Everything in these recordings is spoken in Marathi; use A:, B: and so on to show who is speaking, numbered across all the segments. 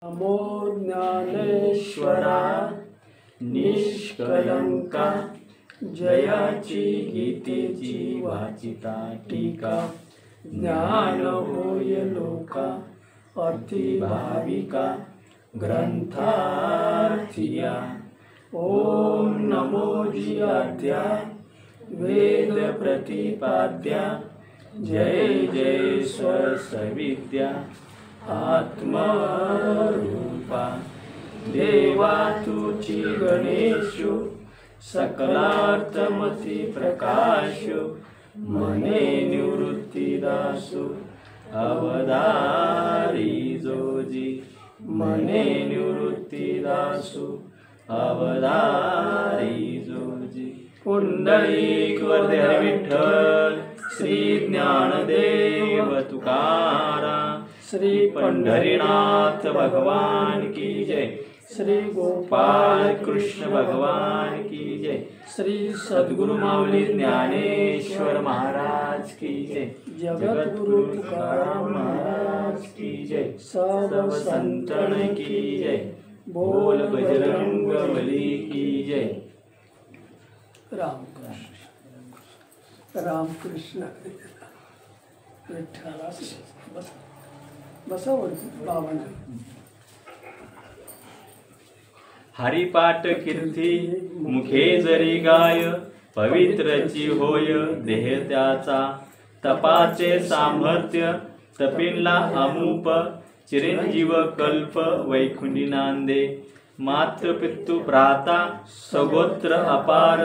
A: नमो ज्ञानेश्वरा निष्कलंका जयाची गीतेची वाचिता टीका ज्ञान होय लोका अति भाविका ग्रंथार्थिया। ओम नमो जियाद्या वेद प्रतिपाद्या जय जय स्वसविद्या आत्मरूपा देवा तुची गणेशु सकलार्थमती प्रकाशु मने निवृत्तिदासु अवधारी जोजी मने निवृत्तिदासु अवधारी जोजी। पुंडलिक वरदे हरी विठ्ठल श्री ज्ञानदेव तुकाराम श्री पंढरीनाथ भगवान की जय श्री गोपाल कृष्ण भगवान की जय श्री सद्गुरु माऊली ज्ञानेश्वर महाराज की जय जगत गुरु तुकाराम महाराज की जय सब संतन की जय बोल बजरंग बली की जय। राम कृष्ण विठ्ठला बसावरती बाबांना
B: हरिपाठ कीर्ती मुखे जरी गाय पवित्रची होय देह त्याचा तपाचे सामर्थ्य तपिनला अमूप चिरंजीव कल्प वैकुंठी नांदे मातृ पितृ भ्राता सगोत्र अपार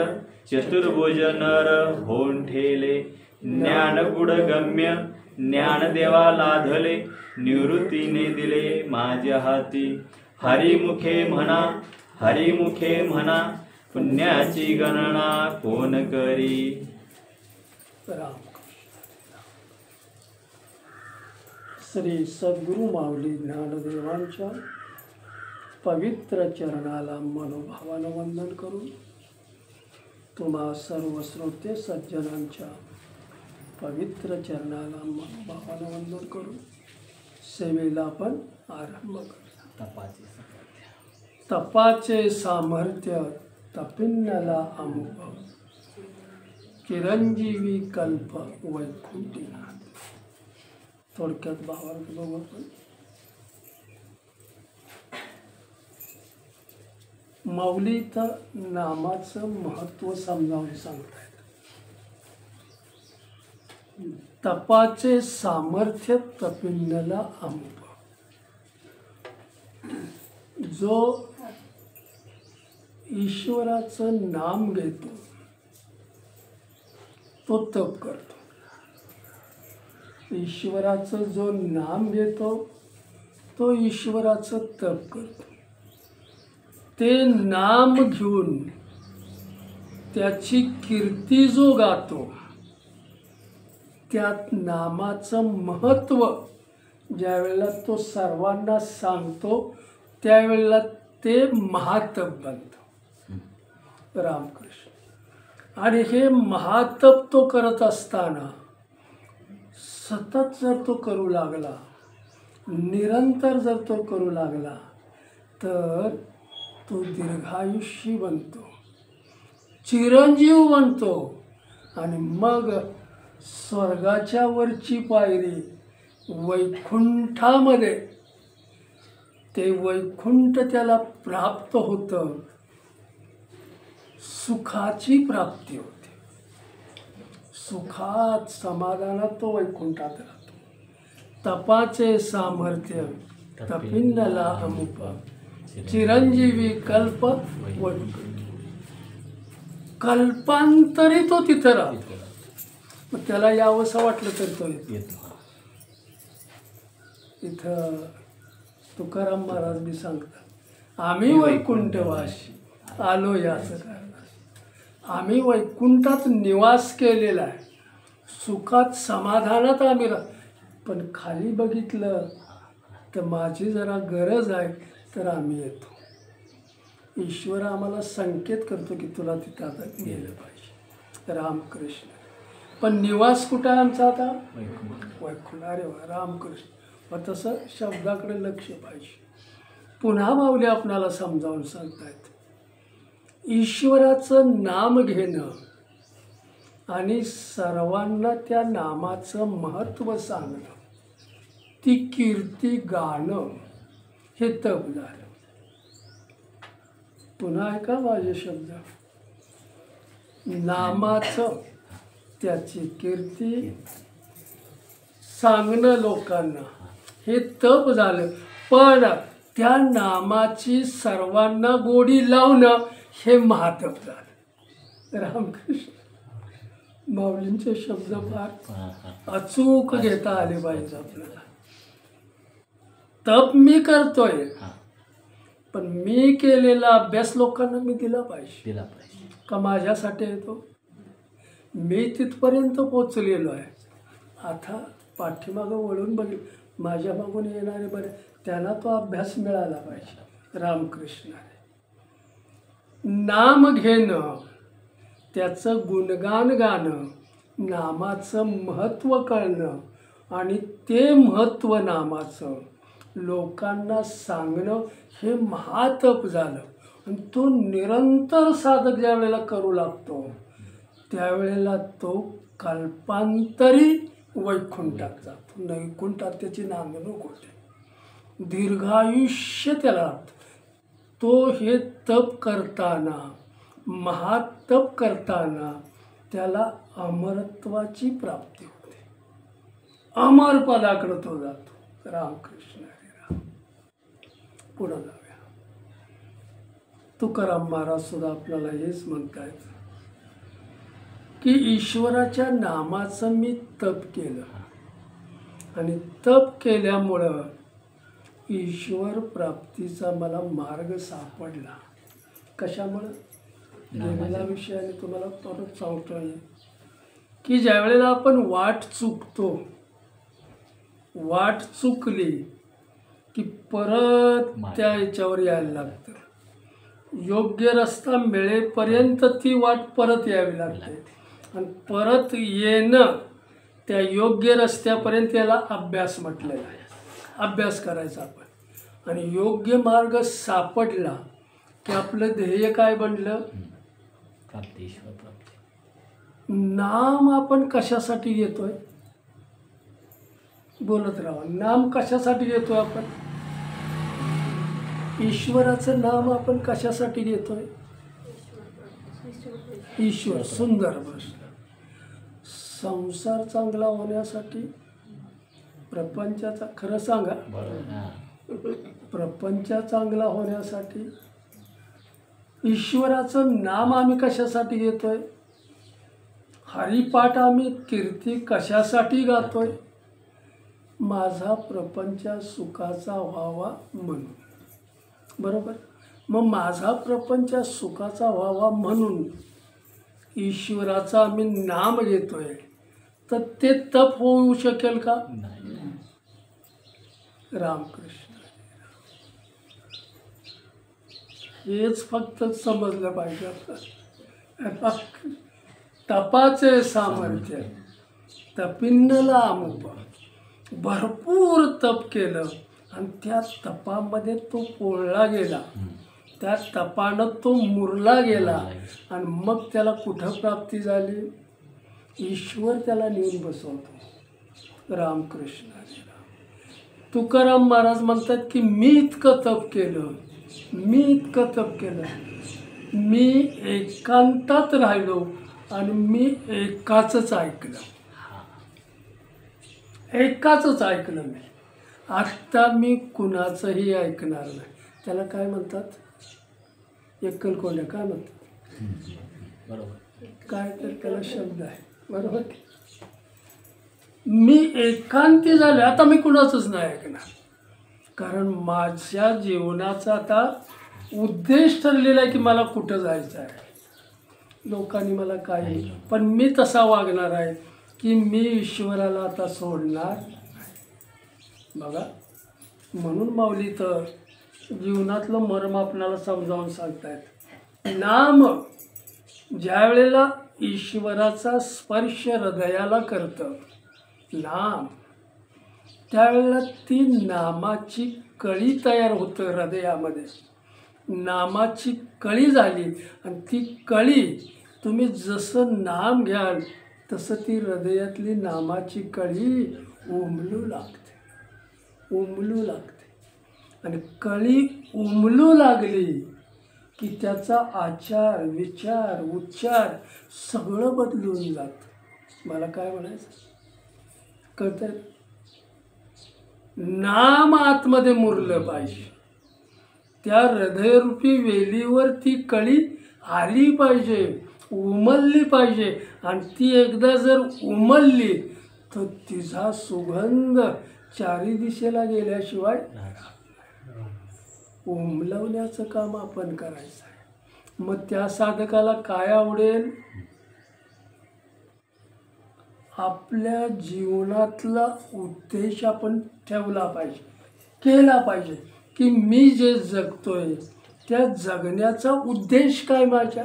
B: चतुर्भुज नर होऊन ठेले ज्ञान गुड गम्य ज्ञानदेवा लाधले निवृत्तीने दिले माझ्या हाती हरिमुखे म्हणा पुण्याची गणना कोण करी।
A: श्री सद्गुरु माऊली ज्ञानदेवांच्या पवित्र चरणाला मनोभावानं वंदन करून तुम्हा सर्व श्रोते सज्जनांच्या पवित्र चरणाला मनोभावानं वंदन करून सेवेला आपण आरंभ करू। तपाचे सामर्थ्य तपिन्नला अनुभव चिरंजीवी कल्प वैकुंठीनाथ। थोडक्यात भावार्थ बघू आपण। माऊलीत नामाचं महत्त्व समजावून सांगतायत। तपाचे सामर्थ्य तपिन्नला अनुभव। जो ईश्वराचं नाम घेतो तो तप करतो। ईश्वराचं जो नाम घेतो तो ईश्वराचं तप करतो। ते नाम घेऊन त्याची कीर्ती जो गातो त्यात नामाचं महत्त्व ज्यावेळेला तो सर्वांना सांगतो त्यावेळेला ते महातप बनतं। रामकृष्ण आणि हे महातप तो करत असताना सतत जर तो करू लागला निरंतर जर तो करू लागला तर तो दीर्घायुष्यी बनतो चिरंजीव बनतो आणि मग स्वर्गाच्या वरची पायरी वैकुंठामध्ये ते वैकुंठ त्याला प्राप्त होतं सुखाची प्राप्ती होते। सुखात समाधानात तो वैकुंठात राहतो। तपाचे सामर्थ्य तपिन्नला अमुप चिरंजीवी कल्प वैकुंठ कल्पांतरी तो तिथं राहतो। मग त्याला यावंसं वाटलं तर तो येतो। इथं तुकाराम महाराज बी सांगतात आम्ही वैकुंठवासी आलो याच कारण आम्ही वैकुंठात निवास केलेला आहे। सुखात समाधानात आम्ही पण खाली बघितलं तर माझी जरा गरज आहे तर आम्ही येतो। ईश्वर आम्हाला संकेत करतो की तुला तिथं आता गेलं पाहिजे। रामकृष्ण पण निवास कुठं आहे आमचा आता वैकुंठ। अरे वा रामकृष्ण। मग तसं शब्दाकडे लक्ष पाहिजे। पुन्हा माऊली आपणाला समजावून सांगतायत, ईश्वराचं नाम घेणं आणि सर्वांना त्या नामाचं महत्त्व सांगणं, ती कीर्ती गाणं, हे तप झालं. पुन्हा ऐका माझे शब्द, नामाचं, त्याची कीर्ती सांगणं लोकांना, हे तप झालं. पण त्या नामाची सर्वांना गोडी लावणं, हे महातप झालं. रामकृष्ण माऊलींचे शब्द फार अचूक घेता आले पाहिजे आपल्याला. तप मी करतोय, पण मी केलेला अभ्यास लोकांना मी दिला पाहिजे का माझ्यासाठी येतो? मी तिथपर्यंत पोचलेलो आहे. आता पाठीमागं वळून बघ, माझ्या मागून येणारे बरे, त्यांना तो अभ्यास मिळाला पाहिजे. रामकृष्ण नाम घेणं, त्याचं गुणगान गाणं, नामाचं महत्त्व कळणं आणि ते महत्त्व नामाचं लोकांना सांगणं, हे महातप झालं. आणि तो निरंतर साधक ज्या वेळेला करू लागतो, त्यावेळेला तो कल्पांतरी वैकुंठात जातो. वैकुंठात त्याची नांदणूक होते, दीर्घायुष्य त्याला लागतं. तो हे तप करताना, महातप करताना त्याला अमरत्वाची प्राप्ती होते, अमर पदाकडे तो जातो. रामकृष्ण हरी राम. पुढं जाऊया. तुकाराम महाराज सुद्धा आपल्याला हेच म्हणतायत की ईश्वराच्या नामाचं मी तप केलं आणि तप केल्यामुळं ईश्वर प्राप्तीचा मला मार्ग सापडला. कशामुळं? गेलेल्या विषयाने तुम्हाला परत सांगतोय की ज्या वेळेला आपण वाट चुकतो, वाट चुकली की परत त्या याच्यावर यायला लागतं. योग्य रस्ता मिळेपर्यंत ती वाट परत यावी लागते आणि परत येणं त्या योग्य रस्त्यापर्यंत याला अभ्यास म्हटलेला आहे. अभ्यास करायचा आपण आणि योग्य मार्ग सापडला की आपलं ध्येय काय बनलं?
B: ईश्वर प्राप्ती.
A: नाम आपण कशासाठी घेतोय? बोलत राहा. नाम कशासाठी घेतोय आपण? ईश्वराचं नाम आपण कशासाठी घेतोय? ईश्वर. सुंदर प्रश्न. संसार चांगला होण्यासाठी, प्रपंचाचा, खरं सांगा, प्रपंच चांगला होण्यासाठी ईश्वराचं नाम आम्ही कशासाठी घेतोय? हरिपाठ आम्ही कीर्ती कशासाठी गातोय? माझा प्रपंच सुखाचा व्हावा म्हणून. बरोबर. मग माझा प्रपंच सुखाचा व्हावा म्हणून ईश्वराचं आम्ही नाम घेतोय, तर ते तप होऊ शकेल का? रामकृष्ण. हेच फक्त समजलं पाहिजे आपल्याला. तपाचे सामर्थ्य तपिन्नला अमुप. भरपूर तप केलं आणि त्या तपामध्ये तो पोळला गेला, त्या तपानं तो मुरला गेला आणि मग त्याला कुठं प्राप्ती झाली? ईश्वर त्याला नेऊन बसवतो. रामकृष्ण हरी राम. तुकाराम महाराज म्हणतात की मी इतकं तप केलं, मी इतकं तप केलं, मी एकांतात राहिलो आणि मी एकाचंच ऐकलं, एकाचंच ऐकलं मी. आत्ता मी कुणाचंही ऐकणार नाही. त्याला काय म्हणतात? एकलकोंड्या काय म्हणतात?
B: बरोबर.
A: काय तर त्याला शब्द आहे. बरोबर. मी एकांती झाले, आता मी कुणाचंच नाही ऐकणार. कारण माझ्या जीवनाचा आता उद्देश ठरलेला आहे की मला कुठं जायचं आहे. लोकांनी मला काय, पण मी तसा वागणार आहे की मी ईश्वराला आता सोडणार नाही. बघा, म्हणून माऊली तर जीवनातलं मर्म आपल्याला समजावून सांगतायत. नाम ज्या वेळेला ईश्वराचा स्पर्श हृदयाला करतं नाम, त्यावेळेला ती नामाची कळी तयार होतं हृदयामध्ये, नामाची कळी झाली आणि ती कळी तुम्ही जसं नाम घ्याल तसं ती हृदयातली नामाची कळी उमलू लागते, उमलू लागते. आणि कळी उमलू लागली की त्याचा आचार, विचार, उच्चार सगळं बदलून जातं. मला काय म्हणायचं कळतंय? नाम आतमध्ये मुरलं पाहिजे. त्या हृदयरूपी वेलीवर ती कळी आली पाहिजे, उमलली पाहिजे. आणि ती एकदा जर उमलली तर तिचा सुगंध चारी दिशेला गेल्याशिवाय उमलवण्याचं काम आपण करायचं आहे. मग त्या साधकाला काय आवडेल? आपल्या जीवनातला उद्देश आपण ठेवला पाहिजे, केला पाहिजे की मी जे जगतोय त्या जगण्याचा उद्देश काय माझ्या.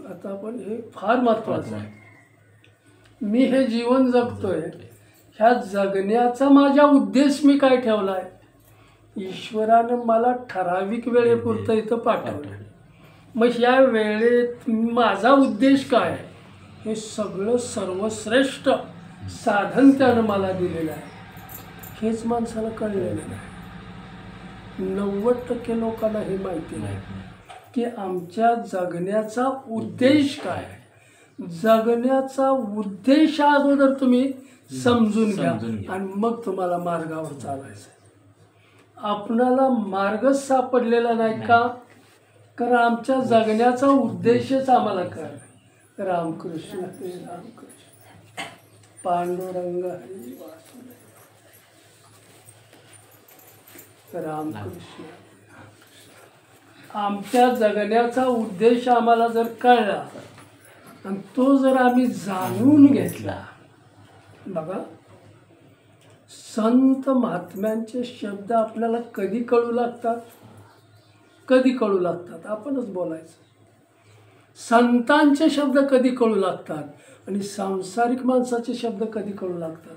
A: आता आपण हे फार महत्त्वाचं आहे. मी हे जीवन जगतोय, ह्या जगण्याचा माझा उद्देश मी काय ठेवला आहे. ईश्वरानं मला ठराविक वेळेपुरतं इथं पाठवलं. मग ह्या वेळेत माझा उद्देश काय आहे हे सगळं सर्वश्रेष्ठ साधन त्यानं मला दिलेलं आहे. हेच माणसाला कळलेलं नाही. 90% लोकांना हे माहिती नाही की आमच्या जगण्याचा उद्देश काय आहे. जगण्याचा उद्देश अगोदर तुम्ही समजून घ्या आणि मग तुम्हाला मार्गावर चालायचं. आपणाला मार्गच सापडलेला नाही का? कारण आमच्या जगण्याचा उद्देशच आम्हाला कळला. रामकृष्ण हरी रामकृष्ण, पांडुरंग हरी वासुदेव, रामकृष्ण. आमच्या जगण्याचा उद्देश आम्हाला जर कळला आणि तो जर आम्ही जाणून घेतला. बघा, संत महात्म्यांचे शब्द आपल्याला कधी कळू लागतात, कधी कळू लागतात आपणच बोलायचं. संतांचे शब्द कधी कळू लागतात आणि सांसारिक माणसाचे शब्द कधी कळू लागतात.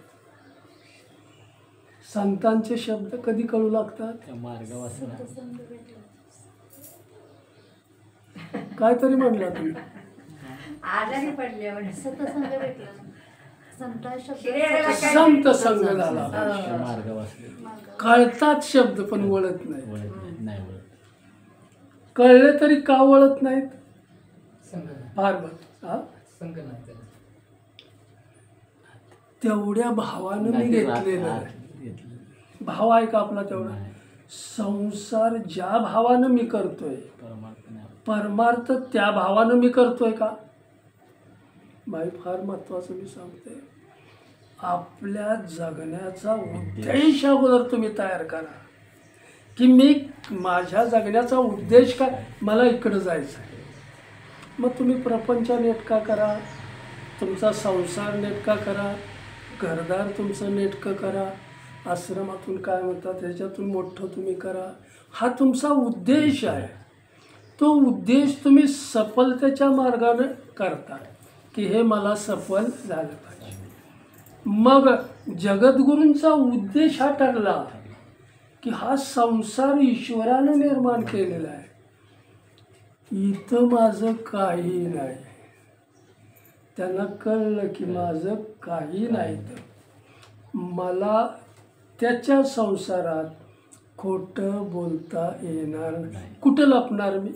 A: संतांचे शब्द कधी कळू लागतात. काहीतरी म्हणला तुम्ही.
C: आजारी पडले
A: संत संग झाला. कळतात शब्द पण वळत नाही. कळले तरी का वळत नाहीत. फार तेवढ्या भावानं मी घेतलेलं. भाव आहे का आपला तेवढा. संसार ज्या भावानं मी करतोय, परमार्थ त्या भावानं मी करतोय का. बाई फार महत्वाचं मी सांगते. आपल्या जगण्याचा उद्देश अगोदर तुम्ही तयार करा की मी माझ्या जगण्याचा उद्देश काय. मला इकडं जायचं आहे. मग तुम्ही प्रपंच नेटका करा, तुमचा संसार नेटका करा, घरदार तुमचं नेटकं करा, आश्रमातून काय म्हणतात त्याच्यातून मोठं तुम्ही करा. हा तुमचा उद्देश आहे. तो उद्देश तुम्ही सफलतेच्या मार्गाने करता की हे मला सफल झालं पाहिजे. मग जगद्गुरूंचा उद्देश हा ठरला की हा संसार ईश्वरानं निर्माण केलेला आहे. इथं माझं काही नाही. त्यांना कळलं की माझं काही नाही. तर मला त्याच्या संसारात खोटं बोलता येणार नाही. कुठं लपणार मी.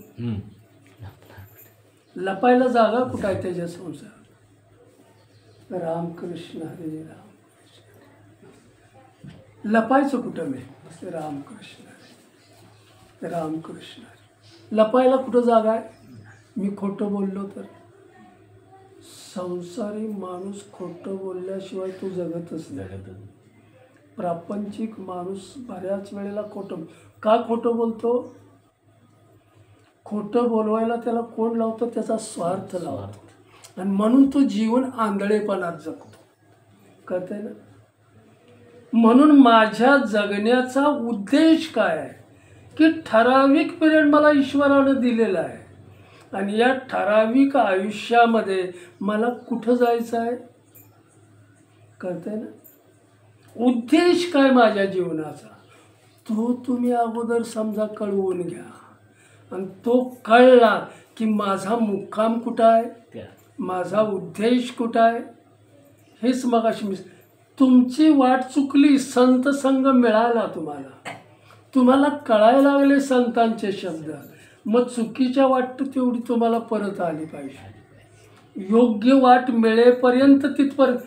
A: लपायला जागा कुठं आहे त्याच्या संसारात. रामकृष्ण हरी रामकृष्ण. लपायचं कुठं मी. रामकृष्ण हरी रामकृष्ण. लपायला कुठं जागा आहे. मी खोटं बोललो तर. संसारी माणूस खोटं बोलल्याशिवाय तो जगतच नाही. प्रापंचिक माणूस बऱ्याच वेळेला का खोटं बोलतो. खोटं बोलवायला त्याला कोण लावतं. त्याचा स्वार्थ लावतो आणि म्हणून तो जीवन आंधळेपणात जगतो. कळतंय ना. म्हणून माझ्या जगण्याचा उद्देश काय आहे की ठराविक पिरियड मला ईश्वरानं दिलेला आहे आणि या ठराविक आयुष्यामध्ये मला कुठं जायचं आहे. कळतंय ना. उद्देश काय माझ्या जीवनाचा, तो तुम्ही अगोदर समजा कळवून घ्या. आणि तो कळला की माझा मुक्काम कुठं आहे,
B: त्या
A: माझा उद्देश कुठं आहे. हेच मगाशी मी, तुमची वाट चुकली, संत संग मिळाला तुम्हाला, तुम्हाला कळायला लागले संतांचे शब्द, मग चुकीच्या वाट तेवढी तुम्हाला परत आली पाहिजे. योग्य वाट मिळेपर्यंत तिथपर्यंत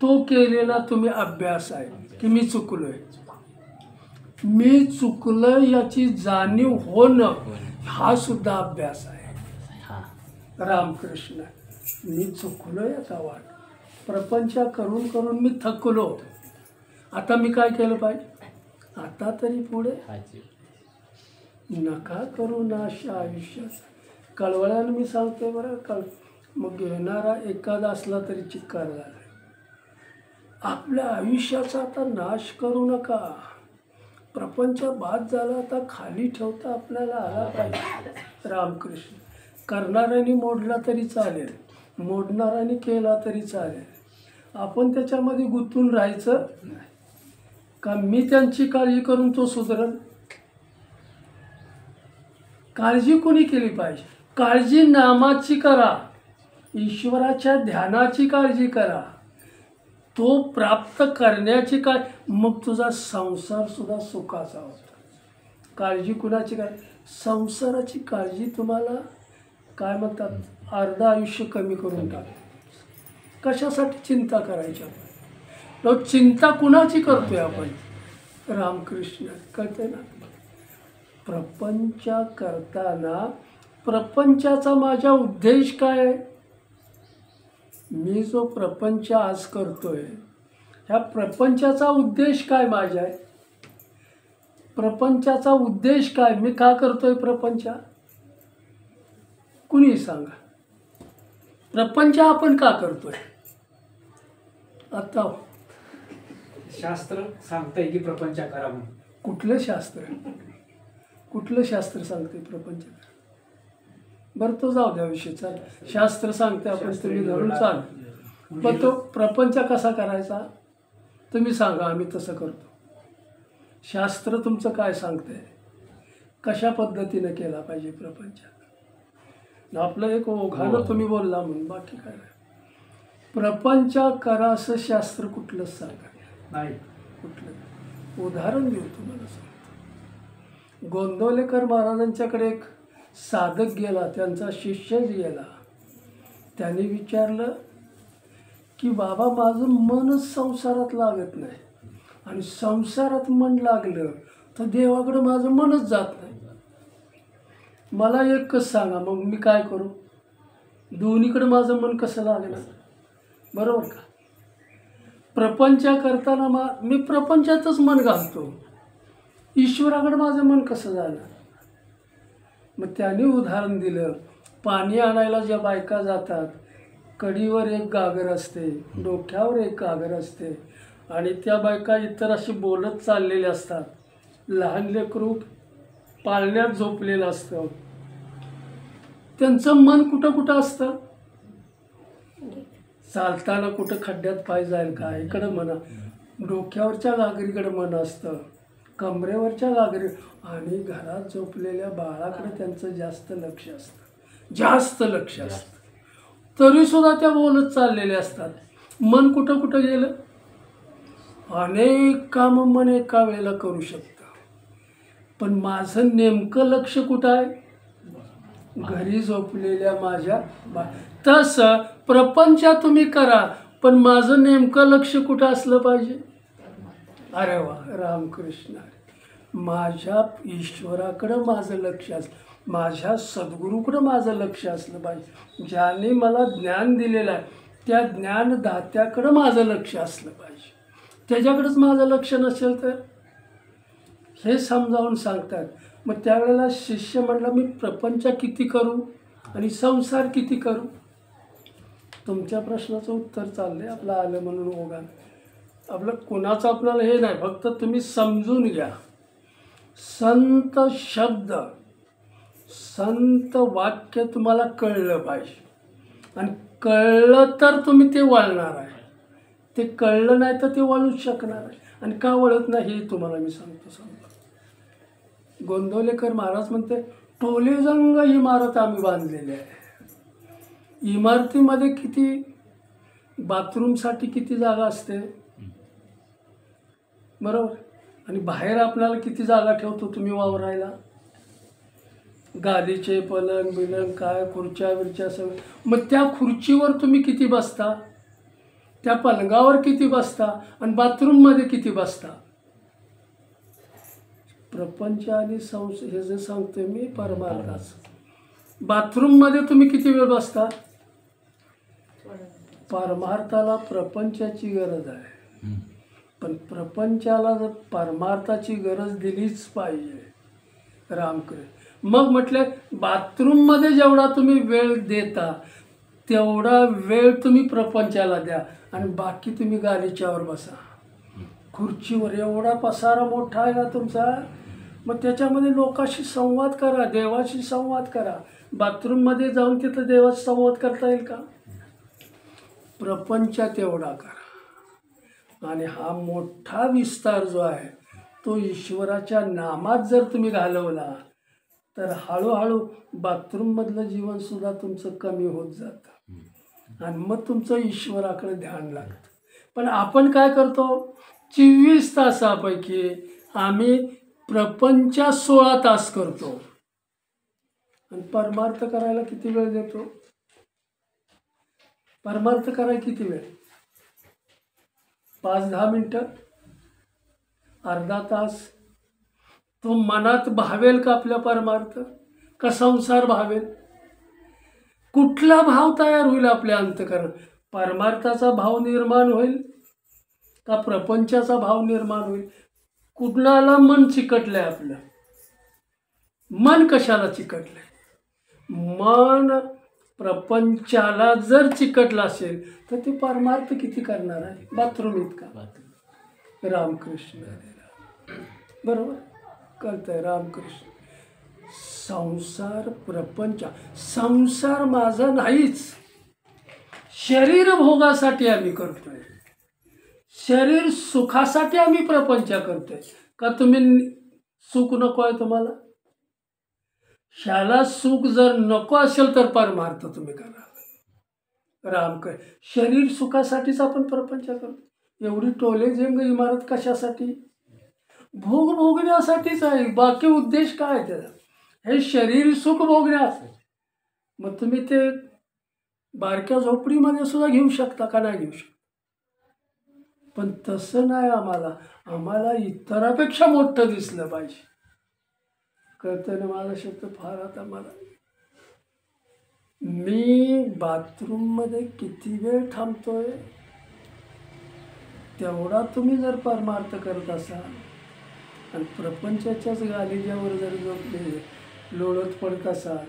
A: तो केलेला तुम्ही अभ्यास आहे की मी चुकलोय, मी चुकलं याची जाणीव होणं हा सुद्धा अभ्यास आहे.
B: हा
A: रामकृष्ण, मी चुकलोय आता वाट, प्रपंच करून करून मी थकलो, आता मी काय केलं पाहिजे, आता तरी पुढे
B: हा जीव
A: नका करू नाश आयुष्यात. कळवळ्यानं मी सांगते बरं, मग घेणारा एखादा असला तरी चिक्कार झाला. आपल्या आयुष्याचा आता नाश करू नका, प्रपंच बाद झाला आता खाली ठेवता आपल्याला आला पाहिजे. रामकृष्ण, करणाऱ्याने मोडला तरी चालेल, मोडणाऱ्याने केला तरी चालेल, आपण त्याच्यामध्ये गुंतून राहायचं नाही. का मी त्यांची काळजी करून तो सुधरल, काळजी कोणी केली पाहिजे, काळजी नामाची करा, ईश्वराच्या ध्यानाची काळजी करा, तो प्राप्त करण्याची काय, मग तुझा संसार सुद्धा सुखाचा होता. काळजी कुणाची काय, संसाराची काळजी तुम्हाला काय म्हणतात, अर्ध आयुष्य कमी करून टाक. कशासाठी चिंता करायची आपण, तो चिंता कुणाची करतोय आपण, रामकृष्ण कळते ना. प्रपंच करताना प्रपंचाचा माझा उद्देश काय आहे, मी जो प्रपंच आज करतोय ह्या प्रपंचाचा उद्देश काय माझा आहे, प्रपंचाचा उद्देश काय, मी का करतोय प्रपंच, कुणी सांगा. प्रपंच आपण का करतोय, आता
D: शास्त्र सांगतंय की प्रपंच करा म्हणून.
A: कुठलं शास्त्र, कुठलं शास्त्र सांगते प्रपंच करा, बरं तो जाऊ द्या विषय, चाल शास्त्र सांगते आपण तुम्ही धरून चाल, पण तो प्रपंच कसा करायचा तुम्ही सांगा, आम्ही तसं करतो. शास्त्र तुमचं काय सांगतंय, कशा पद्धतीनं केला पाहिजे प्रपंच, आपलं एक ओघानं तुम्ही बोलला म्हणून, बाकी काय नाही. प्रपंच करा असं शास्त्र कुठलंच सांगा
D: नाही.
A: कुठलं उदाहरण देऊ तुम्हाला सांगतो. गोंदवलेकर महाराजांच्याकडे एक साधक गेला, त्यांचा शिष्यच गेला. त्याने विचारलं की बाबा माझं मनच संसारात लागत नाही, आणि संसारात मन लागलं तर देवाकडं माझं मनच जात नाही, मला एकच सांगा मग मी काय करू, दोन्हीकडं माझं मन कसं लागणार, बरोबर का. प्रपंच करताना मी प्रपंचातच मन घालतो, ईश्वराकडे माझं मन कसं जाणार. मग त्याने उदाहरण दिलं, पाणी आणायला ज्या बायका जातात, कडीवर एक गागर असते, डोक्यावर एक गागर असते, आणि त्या बायका इतर अशी बोलत चाललेल्या असतात. लहान लेकरू पाळण्यात झोपलेलं असतं, त्यांचं मन कुठं कुठं असतं, चालताना कुठं खड्ड्यात पाय जाईल का इकडं म्हणा, डोक्यावरच्या गागरीकडं मन असतं, कमरेवरच्या गागरी, आणि घरात झोपलेल्या बाळाकडे त्यांचं जास्त लक्ष असतं, जास्त लक्ष असतं. तरीसुद्धा त्या बोलत चाललेल्या असतात, मन कुठं कुठं गेलं. अनेक कामं मन एका वेळेला करू शकतं, पण माझं नेमकं लक्ष कुठं आहे, घरी झोपलेल्या माझ्या तसं प्रपंच तुम्ही करा, पण माझं नेमकं लक्ष कुठं असलं पाहिजे. अरे वा, रामकृष्ण, माझ्या ईश्वराकडं माझं लक्ष असलं, माझ्या सद्गुरूकडं माझं लक्ष असलं पाहिजे, ज्याने मला ज्ञान दिलेलं आहे त्या ज्ञानदात्याकडं माझं लक्ष असलं पाहिजे. त्याच्याकडेच माझं लक्ष नसेल तर हे समजावून सांगतात. मग त्यावेळेला शिष्य म्हणला मी प्रपंच किती करू आणि संसार किती करू. तुमच्या प्रश्नाचं उत्तर चाललंय आपलं आलं म्हणून ओघान, आपलं कोणाचं आपल्याला हे नाही, फक्त तुम्ही समजून घ्या. संत शब्द संत वाक्य तुम्हाला कळलं पाहिजे, आणि कळलं तर तुम्ही ते वळणार आहे, ते कळलं नाही तर ते वळूच शकणार आहे. आणि का वळत नाही हे तुम्हाला मी सांगतो. गोंदवलेकर महाराज म्हणते टोलेजंग इमारत आम्ही बांधलेली आहे. इमारतीमध्ये किती बाथरूमसाठी किती जागा असते बरोबर, आणि बाहेर आपल्याला किती जागा ठेवतो तुम्ही वावरायला, गादीचे पलंग बिलंग काय खुर्च्या बिरच्या सगळं. मग त्या खुर्चीवर तुम्ही किती बसता, त्या पलंगावर किती बसता, आणि बाथरूममध्ये किती बसता. प्रपंच आणि हे जे सांगतोय मी परमार्थाचं, बाथरूममध्ये तुम्ही किती वेळ बसता. परमार्थाला प्रपंचाची गरज आहे, पण प्रपंचाला जर परमार्थाची गरज दिलीच पाहिजे. रामकृष्ण मग म्हटलं बाथरूममध्ये जेवढा तुम्ही वेळ देता तेवढा वेळ तुम्ही प्रपंचाला द्या, आणि बाकी तुम्ही गालीच्यावर बसा खुर्चीवर. एवढा पसारा मोठा आहे ना तुमचा, मग त्याच्यामध्ये लोकांशी संवाद करा, देवाशी संवाद करा. बाथरूममध्ये जाऊन तिथं देवाशी संवाद करता येईल का. प्रपंचात एवढा करा, आणि हा मोठा विस्तार जो आहे तो ईश्वराच्या नामात जर तुम्ही घालवला तर हळूहळू बाथरूममधलं जीवनसुद्धा तुमचं कमी होत जातं, आणि मग तुमचं ईश्वराकडे ध्यान लागतं. पण आपण काय करतो, 24 तासापैकी आम्ही प्रपंचात 16 तास करतो, आणि परमार्थ करायला किती वेळ देतो. परमार्थ करायला किती वेळ, 5-10 मिनटं, अर्धा तास. तो मनात भावेल का आपल्या परमार्थ, का संसार भावेल. कुठला भाव तयार होईल आपल्या अंतःकरण, परमार्थाचा भाव निर्माण होईल का प्रपंचाचा भाव निर्माण होईल. कुणाला मन चिकटलंय आपलं, मन कशाला चिकटलंय. मन प्रपंचाला जर चिकटला असेल तर ते परमार्थ किती करणार आहे, बाथरूम इतका. रामकृष्ण बरोबर कळतंय. रामकृष्ण संसार प्रपंच, संसार माझा नाहीच. शरीर भोगासाठी आम्ही करतोय, शरीर सुखासाठी आम्ही प्रपंच करतोय. का तुम्ही सुख नको आहे तुम्हाला, ह्याला सुख जर नको असेल तर परमार्थ तुम्ही करा. रामकृष्ण शरीर सुखासाठीच आपण प्रपंच करतो. एवढी टोले जेंग इमारत कशासाठी, भोग भोगण्यासाठीच आहे. बाकी उद्देश काय त्याचा, हे शरीर सुख भोगण्यासाठी. मग तुम्ही ते बारक्या झोपडीमध्ये सुद्धा घेऊ शकता का, नाही घेऊ शकता. पण तसं नाही, आम्हाला इतरापेक्षा मोठं दिसलं पाहिजे. कळतं ना माझा शब्द फार. आता मी बाथरूममध्ये किती वेळ थांबतोय तेवढा तुम्ही जर परमार्थ करत असाल, आणि प्रपंचाच्याच गालिजावर जर झोपले लोळत पडत असाल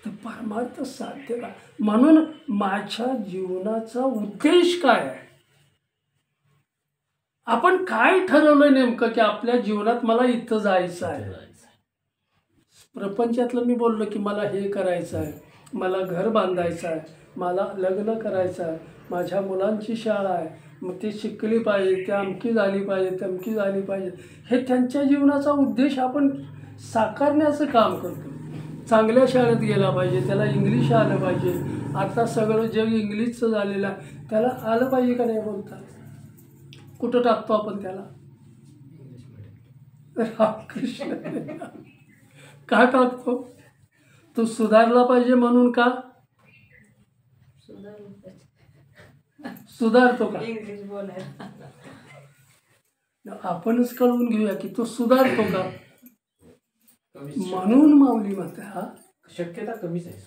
A: तर परमार्थ साध्य का. म्हणून माझ्या जीवनाचा उद्देश काय आहे, आपण काय ठरवलंय नेमकं की आपल्या जीवनात मला इथं जायचं आहे. प्रपंचातलं मी बोललो की मला हे करायचं आहे, मला घर बांधायचं आहे, मला लग्न करायचं आहे, माझ्या मुलांची शाळा आहे, मग ती शिकली पाहिजे, ती अमकी झाली पाहिजे, तमकी झाली पाहिजे. हे त्यांच्या जीवनाचा उद्देश आपण साकारण्याचं काम करतो. चांगल्या शाळेत गेला पाहिजे, त्याला इंग्लिश आलं पाहिजे. आता सगळं जग इंग्लिशचं झालेलं आहे, त्याला आलं पाहिजे का नाही बोलता. कुठं टाकतो आपण त्याला, रामकृष्ण का टाकतो. तो सुधारला पाहिजे म्हणून का, सुधारतो का.
C: इंग्लिश बोलायला
A: आपणच कळवून घेऊया की तो सुधारतो का. म्हणून माऊली म्हणते हा
D: शक्यता कमीच आहे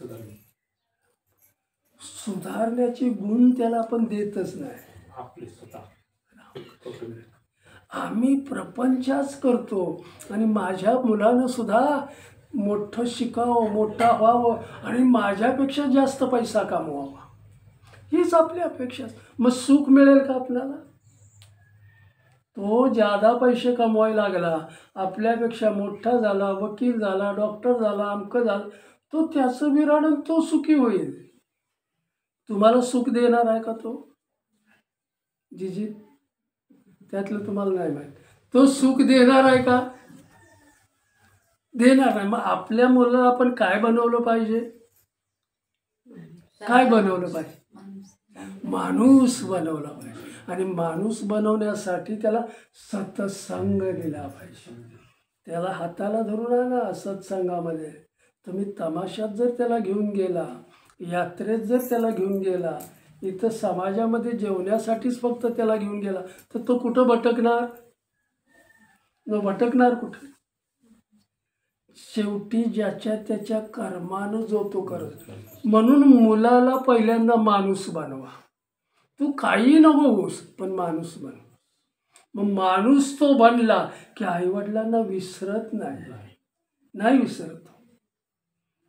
A: सुधारण्याचे गुण त्याला आपण देतच नाही.
D: आपले स्वतः
A: आम्ही प्रपंचाच करतो, आणि माझ्या मुलानं सुद्धा मोठं शिकावं, मोठा व्हावं, आणि माझ्यापेक्षा जास्त पैसा कमवावा, हीच आपली अपेक्षा. मग सुख मिळेल का आपल्याला. तो जादा पैसे कमवायला लागला, आपल्यापेक्षा मोठा झाला, वकील झाला, डॉक्टर झाला, अमकं झालं, तो त्याचं विराडन तो सुखी होईल. तुम्हाला सुख देणार आहे का तो. जीजी त्यातलं तुम्हाला नाही माहीत. तो सुख देणार आहे का? देणार नाही. मग आपल्या मुलाला आपण काय बनवलं पाहिजे? काय बनवलं पाहिजे? माणूस बनवला पाहिजे. आणि माणूस बनवण्यासाठी त्याला सत्संग दिला पाहिजे. त्याला हाताला धरून आणा सत्संगामध्ये. तुम्ही तमाशात जर त्याला घेऊन गेला, यात्रेत जर त्याला घेऊन गेला, इथं समाजामध्ये जेवण्यासाठीच फक्त त्याला घेऊन गेला, तर तो कुठं भटकणार? न भटकणार कुठं? शेवटी ज्याच्या त्याच्या कर्मानं जो तो करत. म्हणून मुलाला पहिल्यांदा माणूस बनवा. तू काही नको होस, पण माणूस बन. मग माणूस तो बनला की आईवडिलांना विसरत नाही विसरत.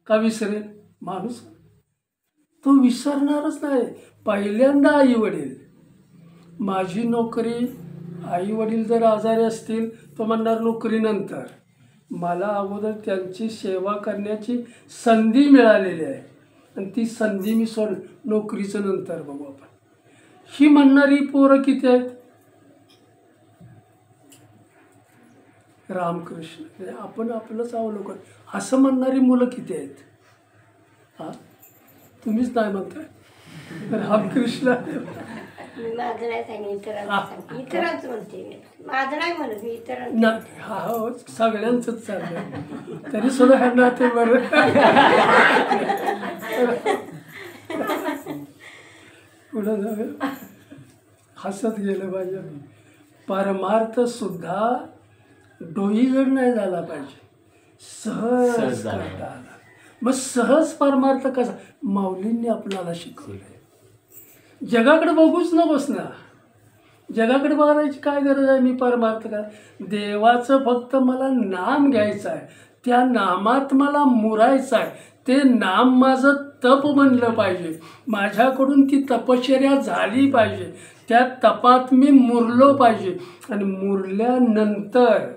A: का विसरेल? माणूस तो विसरणारच नाही. पहिल्यांदा आई वडील, माझी नोकरी, आई वडील जर आजारी असतील तो म्हणणार नोकरीनंतर. मला अगोदर त्यांची सेवा करण्याची संधी मिळालेली आहे आणि ती संधी मी नोकरीचं नंतर बघू आपण. ही म्हणणारी पोरं किती आहेत? रामकृष्ण आपण आपलंच अवलोकन असं म्हणणारी मुलं किती आहेत? हा, तुम्हीच नाही म्हणताय. रामकृष्ण
E: मी माझं नाही सांगितलं, इतरांचं म्हणते मी. माझं नाही म्हणत मी, इतरांचं.
A: नाही. हा हो, सगळ्यांचंच चाललंय. तरी सुद्धा ह्यांना ते बरं पुढं जावे हसत गेलं पाहिजे. परमार्थ सुद्धा डोईजड नाही झाला पाहिजे, सहज करता आला. मग सहज परमार्थ कसा? माऊलींनी आपल्याला शिकवलंय. जगाकडे बघूच न बसना. जगाकडे बघायची काय गरज आहे? मी परमार्थ का? देवाचं फक्त मला नाम घ्यायचं आहे, त्या नामात मला मुरायचं आहे. ते नाम माझं तप बनलं पाहिजे. माझ्याकडून ती तपश्चर्या झाली पाहिजे. त्या तपात मी मुरलो पाहिजे. आणि मुरल्यानंतर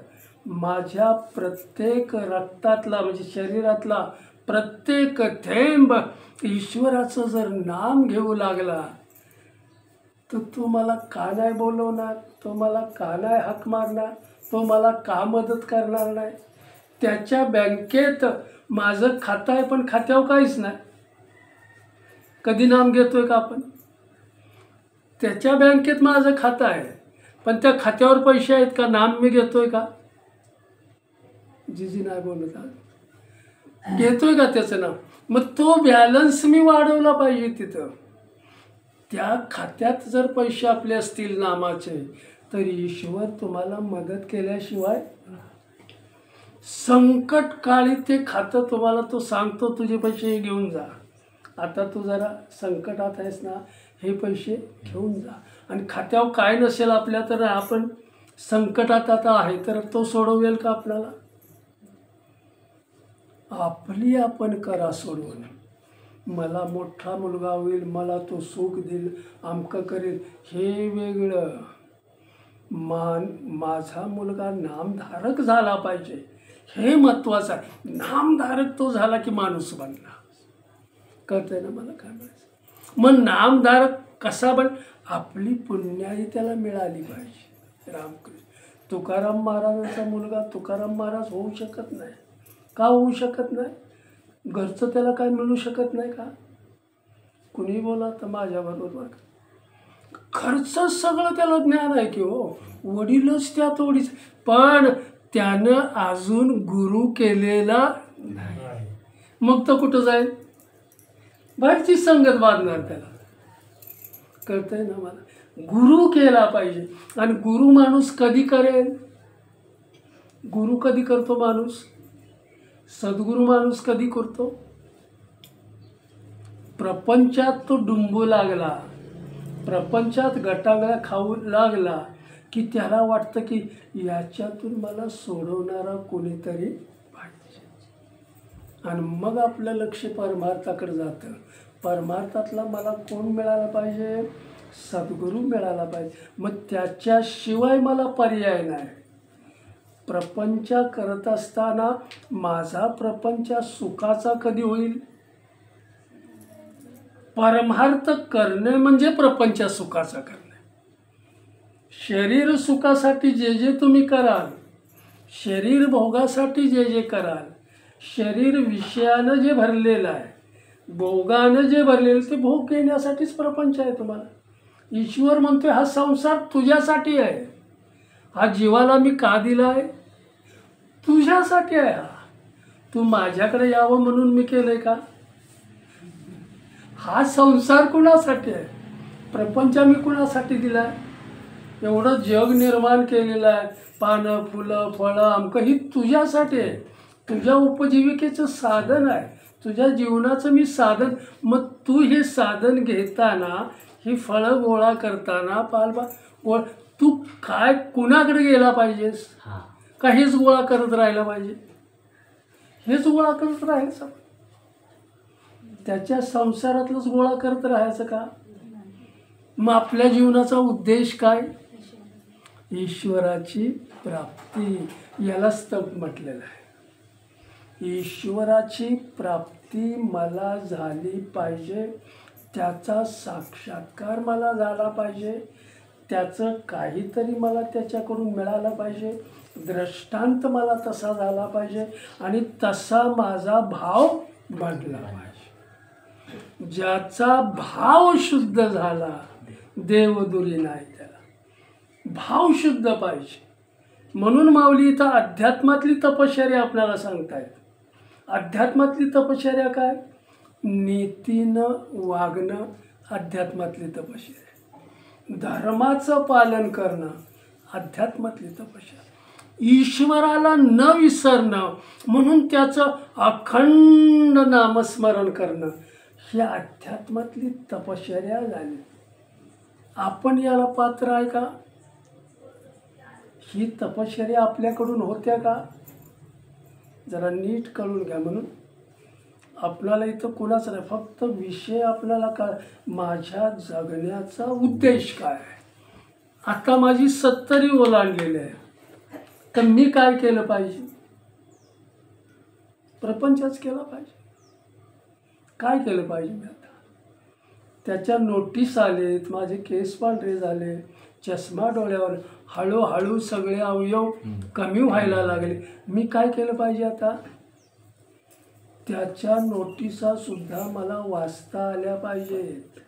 A: माझ्या प्रत्येक रक्तातला म्हणजे शरीरातला प्रत्येक थेंब ईश्वराचं जर नाम घेऊ लागला तर तो मला का नाही बोलवणार? तो मला का नाही हाक मारणार? तो मला का मदत करणार नाही? त्याच्या बँकेत माझं खातं आहे पण खात्यावर काहीच नाही. कधी नाम घेतोय का आपण? त्याच्या बँकेत माझं खातं आहे पण त्या खात्यावर पैसे आहेत का? नाम मी घेतोय का? जीजी नाही बोलत आहे. घेतोय का त्याचं नाव? मग तो बॅलन्स मी वाढवला पाहिजे. तिथं त्या खात्यात जर पैसे आपले असतील नामाचे तर ईश्वर तुम्हाला मदत केल्याशिवाय संकट काळी ते खातं तुम्हाला तो सांगतो तुझे पैसे घेऊन जा. आता तू जरा संकटात आहेस ना, हे पैसे घेऊन जा. आणि खात्यावर काय नसेल आपल्या तर आपण संकटात आता आहे तर तो सोडवेल का आपल्याला? आपली आपण करा सोडवून. मला मोठा मुलगा होईल, मला तो सुख देईल, आमकं करेल, हे वेगळं. माझा मुलगा नामधारक झाला पाहिजे, हे महत्त्वाचं आहे. नामधारक तो झाला की माणूस बनला. कळतंय ना मला काय म्हणायचं? मग नामधारक कसा बन? आपली पुण्याई त्याला मिळाली पाहिजे. रामकृष्ण तुकाराम महाराजांचा मुलगा तुकाराम महाराज होऊ शकत नाही. का होऊ शकत नाही? घरचं त्याला काय मिळू शकत नाही का? कुणी बोला तर माझ्याबरोबर घरचं सगळं त्याला ज्ञान आहे की हो, वडीलच त्या तोडीच, पण त्यानं अजून गुरु केलेला नाही. मग तो कुठं जाईल? बाहेरची संगत बांधणार त्याला. कळतंय ना मला? गुरु केला पाहिजे. आणि गुरु माणूस कधी करेल? गुरु कधी करतो माणूस? सद्गुरू माणूस कधी करतो? प्रपंचात तो डुंबू लागला, प्रपंचात गटांगळ्या खाऊ लागला की त्याला वाटतं की याच्यातून मला सोडवणारा कोणीतरी पाहिजे. आणि मग आपलं लक्ष परमार्थाकडे जातं. परमार्थातला मला कोण मिळाला पाहिजे? सद्गुरू मिळाला पाहिजे. मग त्याच्याशिवाय मला पर्याय नाही. प्रपंच करत असताना माझा प्रपंच सुखाचा कधी होईल? परमार्थ करणे म्हणजे प्रपंच सुखाचा करणे. शरीर सुखासाठी जे जे तुम्ही कराल, शरीर भोगासाठी जे जे कराल, शरीर विषयानं जे भरलेलं आहे, भोगानं जे भरलेलं ते भोग घेण्यासाठीच प्रपंच आहे तुम्हाला. ईश्वर म्हणतोय हा संसार तुझ्यासाठी आहे, हा जीवाला मी का दिला आहे? तुझ्यासाठी आहे. हा तू माझ्याकडे यावं म्हणून मी केलंय का? हा संसार कुणासाठी आहे? प्रपंच मी कुणासाठी दिला आहे? एवढं जग निर्माण केलेलं आहे, पानं फुलं फळं अमकं, ही तुझ्यासाठी आहे. तुझ्या उपजीविकेचं साधन आहे, तुझ्या जीवनाचं मी साधन. मग तू हे साधन घेताना, ही फळं गोळा करताना, गोळा तू काय कुणाकडे गेला पाहिजेस?
B: हां.
A: का हेच गोळा करत राहायला पाहिजे? हेच गोळा करत राहायचं, त्याच्या संसारातलंच गोळा करत राहायचं का? मग आपल्या जीवनाचा उद्देश काय? ईश्वराची प्राप्ती. यालाच तप म्हटलेलं आहे. ईश्वराची प्राप्ती मला झाली पाहिजे, त्याचा साक्षात्कार मला झाला पाहिजे, त्याचं काहीतरी मला त्याच्याकडून मिळालं पाहिजे, दृष्टांत मला तसा झाला पाहिजे आणि तसा माझा भाव बदला पाहिजे. ज्याचा भाव शुद्ध झाला देवदुरी नाही त्याला. भाव शुद्ध पाहिजे. म्हणून माऊली इथं अध्यात्मातली तपश्चर्या आपल्याला सांगतायत. अध्यात्मातली तपश्चर्या काय? नीतीनं वागणं अध्यात्मातली तपश्चर्या. धर्माचं पालन करणं अध्यात्मातली तपश्चर्या. ईश्वराला न विसरणं म्हणून त्याचं अखंड नामस्मरण करणं ही अध्यात्मातली तपश्चर्या झाली. आपण याला पात्र आहे का? ही तपश्चर्या आपल्याकडून होत्या का? जरा नीट कळून घ्या. म्हणून आपल्याला इथं कुणाच नाही, फक्त विषय आपल्याला काय, माझ्या जगण्याचा उद्देश काय आहे. आता माझी 70 ओलांडलेली आहे, तर मी काय केलं पाहिजे? प्रपंचच केला पाहिजे. काय केलं पाहिजे मी आता? त्याच्या नोटीस आलेत, माझे केस पांढरे झाले, चष्मा डोळ्यावर, हळूहळू सगळे अवयव कमी व्हायला लागले. मी काय केलं पाहिजे आता? त्याच्या नोटिसा सुद्धा मला वाचता आल्या पाहिजेत.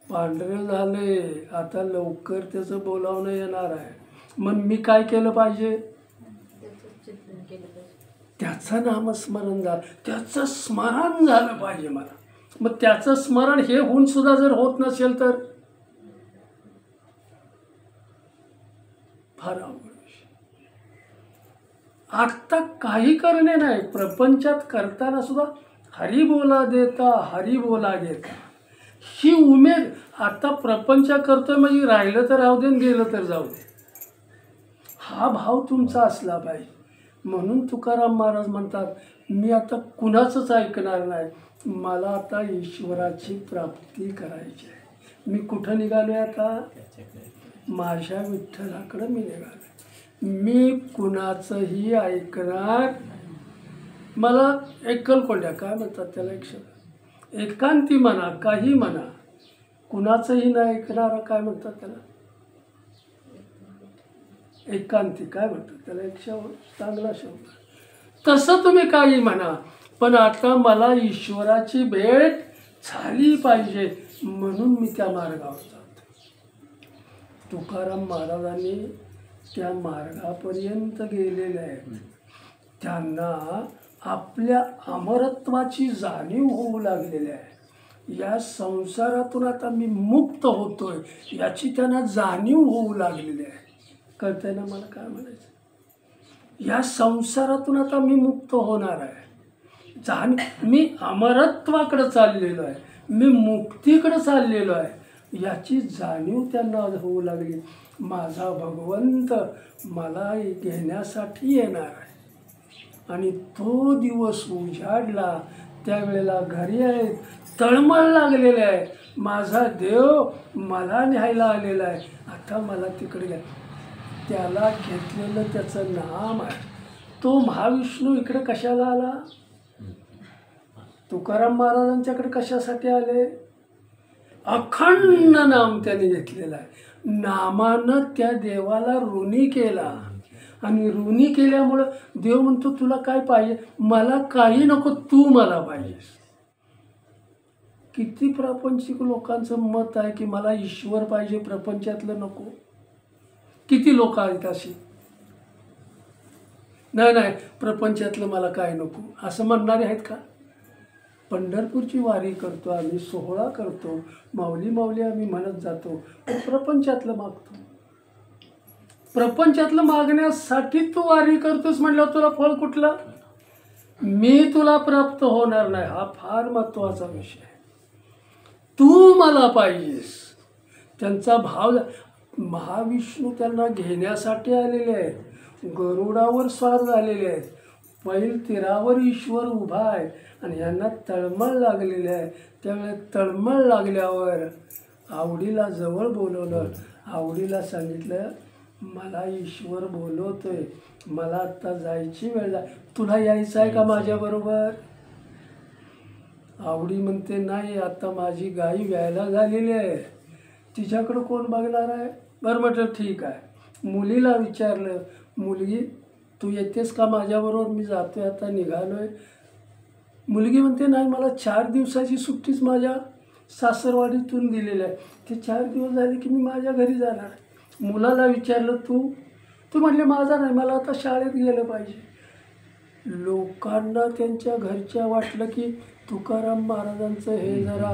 A: पांढरे झाले, आता लवकर त्याचं बोलावणं येणार आहे. मग मी काय केलं पाहिजे? त्याचं नामस्मरण झालं, त्याचं स्मरण झालं पाहिजे मला. मग त्याचं स्मरण हे होऊन सुद्धा जर होत नसेल तर फार अवघड विषय. आत्ता काही करणे नाही, प्रपंचात करताना सुद्धा हरी बोला देता हरी बोला घेता ही उमेद. आता प्रपंच करतोय म्हणजे राहिलं तर राहू दे, गेलं तर जाऊ दे, हा भाव तुमचा असला पाहिजे. म्हणून तुकाराम महाराज म्हणतात, मी आता कुणाचंच ऐकणार नाही, मला आता ईश्वराची प्राप्ती करायची आहे. मी कुठं निघालो आता? माझ्या विठ्ठलाकडं मी निघालो. मी कुणाचंही ऐकणार, मला एकलकोंड्या काय म्हणतात त्याला, एकांती म्हणा काही म्हणा, कुणाचंही नाही ऐकणारा काय म्हणतात त्याला? एकांती काय म्हणतात त्याला? एक शब्द, चांगला शब्द. तसं तुम्ही काही म्हणा, पण आता मला ईश्वराची भेट झाली पाहिजे म्हणून मी त्या मार्गावर जातो. तुकाराम महाराजांनी त्या मार्गापर्यंत गेलेले आहेत. त्यांना आपल्या अमरत्वाची जाणीव होऊ लागलेली आहे. या संसारातून आता मी मुक्त होतोय याची त्यांना जाणीव होऊ लागलेली आहे. कळतंय ना मला काय म्हणायचं? या संसारातून आता मी मुक्त होणार आहे. मी अमरत्वाकडे चाललेलो आहे, मी मुक्तीकडे चाललेलो आहे, याची जाणीव त्यांना होऊ लागली. माझा भगवंत मला घेण्यासाठी येणार आहे. आणि तो दिवस उजाडला, त्यावेळेला घरी आहेत, तळमळ लागलेले आहे, माझा देव मला न्यायला आलेला आहे, आता मला तिकडे घ्या. त्याला घेतलेलं त्याचं नाम आहे. तो महाविष्णू इकडे कशाला आला? तुकाराम महाराजांच्याकडे कशासाठी आले? अखंड नाम त्याने घेतलेलं आहे. नामानं त्या देवाला ऋणी केला आणि ऋणी केल्यामुळं देव म्हणतो तुला काय पाहिजे, मला काही नको, तू मला पाहिजेस. किती प्रापंचिक लोकांचं मत आहे की मला ईश्वर पाहिजे, प्रपंचातलं नको. किती लोक आहेत अशी, नाही नाही प्रपंचातलं मला काय नको असं म्हणणारे आहेत का? पंढरपूरची वारी करतो आम्ही, सोहळा करतो, माऊली माऊली आम्ही म्हणत जातो, पण प्रपंचातलं मागतो. प्रपंचातलं मागण्यासाठी तू वारी करतोस म्हटलं तुला फळ कुठलं? मी तुला प्राप्त होणार नाही, हा फार महत्त्वाचा विषय आहे. तू मला पाहिजेस. त्यांचा भाव, महाविष्णू त्यांना घेण्यासाठी आलेले आहेत, गरुडावर स्वार झालेले आहेत, पैल तीरावर ईश्वर उभा आहे आणि यांना तळमळ लागलेली आहे. त्यामुळे तळमळ लागल्यावर आवडीला जवळ बोलवलं, आवडीला सांगितलं मला ईश्वर बोलवतोय, मला आत्ता जायची वेळ आहे, तुला यायचं आहे का माझ्याबरोबर? आवडी म्हणते नाही, आता माझी गाई व्यायला झालेली आहे, तिच्याकडं कोण बघणार आहे? बरं म्हटलं ठीक आहे. मुलीला विचारलं, मुलगी तू येतेस का माझ्याबरोबर, मी जातोय आता निघालोय. मुलगी म्हणते नाही, मला 4 दिवसाची सुट्टीच माझ्या सासरवाडीतून दिलेली आहे, ते 4 दिवस झाले की मी माझ्या घरी जाणार. मुलाला विचारलं तू म्हटले माझा नाही, मला आता शाळेत गेलं पाहिजे. लोकांना त्यांच्या घरच्या वाटलं की तुकाराम महाराजांचं हे जरा,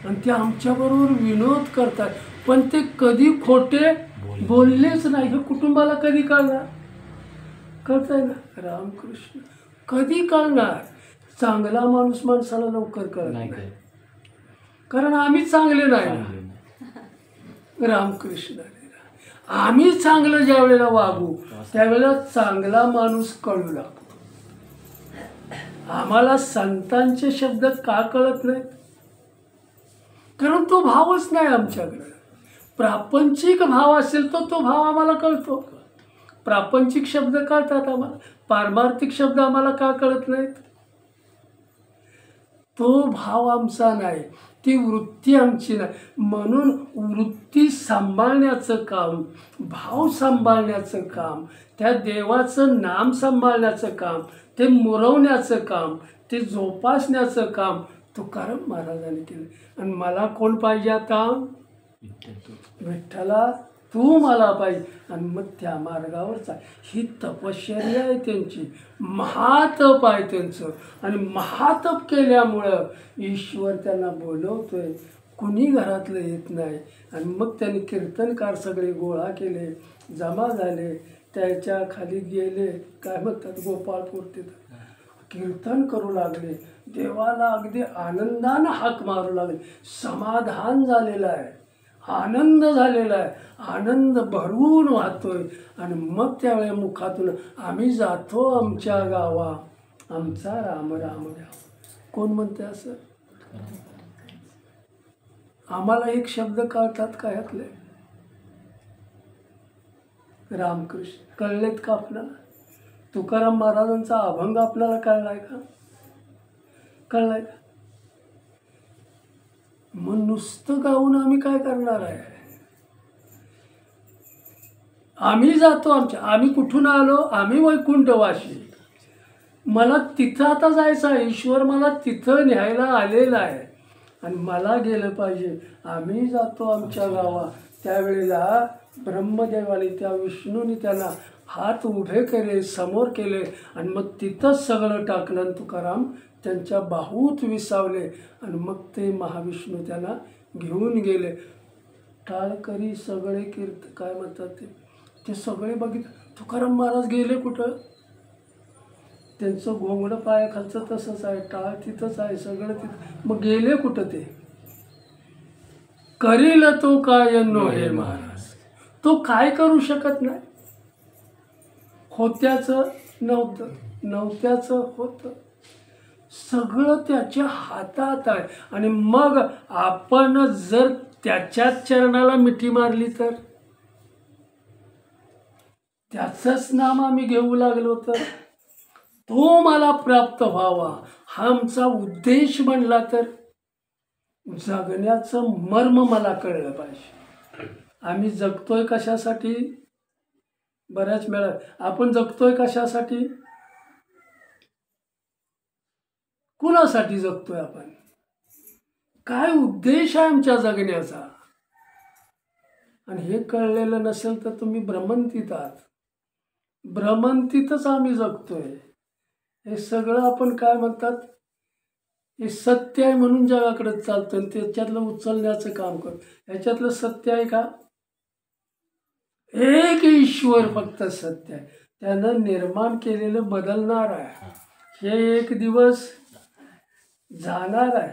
A: आणि ते आमच्याबरोबर विनोद करतात, पण ते कधी खोटे बोललेच नाही. हे कुटुंबाला कधी कळणार? कळतंय ना? रामकृष्ण कधी कळणार? चांगला माणूस माणसाला लवकर कळत नाही, कारण आम्ही चांगले नाही ना. रामकृष्ण आम्ही चांगलं ज्या वेळेला वागू त्यावेळेला चांगला माणूस कळू लागतो. आम्हाला संतांचे शब्द का कळत नाहीत? कारण तो भावच नाही आमच्याकडे. प्रापंचिक भाव असेल तर तो भाव आम्हाला कळतो. प्रापंचिक शब्द कळतात आम्हाला, पारमार्थिक शब्द आम्हाला का कळत नाहीत? तो भाव आमचा नाही, ती वृत्ती आमची नाही. म्हणून वृत्ती सांभाळण्याचं काम, भाव सांभाळण्याचं काम, त्या देवाचं नाम सांभाळण्याचं काम, ते मुरवण्याचं काम, ते जोपासण्याचं काम तुकाराम महाराजांनी केलं. आणि मला कोण पाहिजे आता? विठ्ठला तू मला पाहिजे. आणि मग त्या मार्गावरचा ही तपश्चर्या आहे त्यांची, महातप आहे त्यांचं. आणि महातप केल्यामुळं ईश्वर त्यांना बोलवतोय, कुणी घरातलं येत नाही. आणि मग त्यांनी कीर्तनकार सगळे गोळा केले, जमा झाले, त्याच्या खाली गेले, काय म्हणतात गोपाळपूर, तिथं कीर्तन करू लागले, देवाला अगदी आनंदानं हाक मारू लागले. समाधान झालेलं आहे, आनंद झालेला आहे, आनंद भरवून वाहतोय. आणि मग त्यावेळेला मुखातून आम्ही जातो आमच्या गावा, आमचा राम राम द्या. कोण म्हणते असं? आम्हाला एक शब्द कळतात का यातले? रामकृष्ण कळलेत का आपल्याला? तुकाराम महाराजांचा अभंग आपल्याला कळलाय का? कळलाय का? मग नुसतं गाऊन आम्ही काय करणार आहे? आम्ही जातो आमच्या, आम्ही कुठून आलो? आम्ही वैकुंठवासी. मला तिथं आता जायचं आहे, ईश्वर मला तिथं न्यायला आलेला आहे आणि मला गेलं पाहिजे. आम्ही जातो आमच्या गावा. त्यावेळेला ब्रह्मदेवाने, त्या विष्णूने त्यांना हात उभे केले, समोर केले आणि मग तिथंच सगळं टाकलं. आणि तुकाराम त्यांच्या बाहूत विसावले आणि मग ते महाविष्णू त्यांना घेऊन गेले. टाळकरी सगळे काय म्हणतात ते सगळे बघितलं. तुकाराम महाराज गेले कुठं? त्यांचं घोंगडं पायाखालचं तसंच आहे, टाळ तिथंच आहे, सगळं तिथं. मग गेले कुठं ते? करील तो काय नो हे महाराज. तो काय करू शकत नाही. होत्याचं नव्हतं, नव्हत्याचं होतं, सगळं त्याच्या हातात आहे. आणि मग आपण जर त्याच्याच चरणाला मिठी मारली तर, त्याचंच नाम आम्ही घेऊ लागलो तर, तो मला प्राप्त व्हावा हा आमचा उद्देश बनला तर, जगण्याचं मर्म मला कळलं पाहिजे. आम्ही जगतोय कशासाठी? बऱ्याच वेळा आपण जगतोय कशासाठी? कुणासाठी जगतोय आपण? काय उद्देश आहे आमच्या जगण्याचा? आणि हे कळलेलं नसेल तर तुम्ही भ्रमंतीत आहात. भ्रमंतीतच आम्ही जगतोय. हे सगळं आपण काय म्हणतात, हे सत्य आहे म्हणून जगाकडे चालतं आणि त्याच्यातलं उचलण्याचं काम करतो. ह्याच्यातलं सत्य आहे का? एक ईश्वर फक्त सत्य आहे. त्यानं निर्माण केलेलं बदलणार आहे. हे एक दिवस जाणार आहे.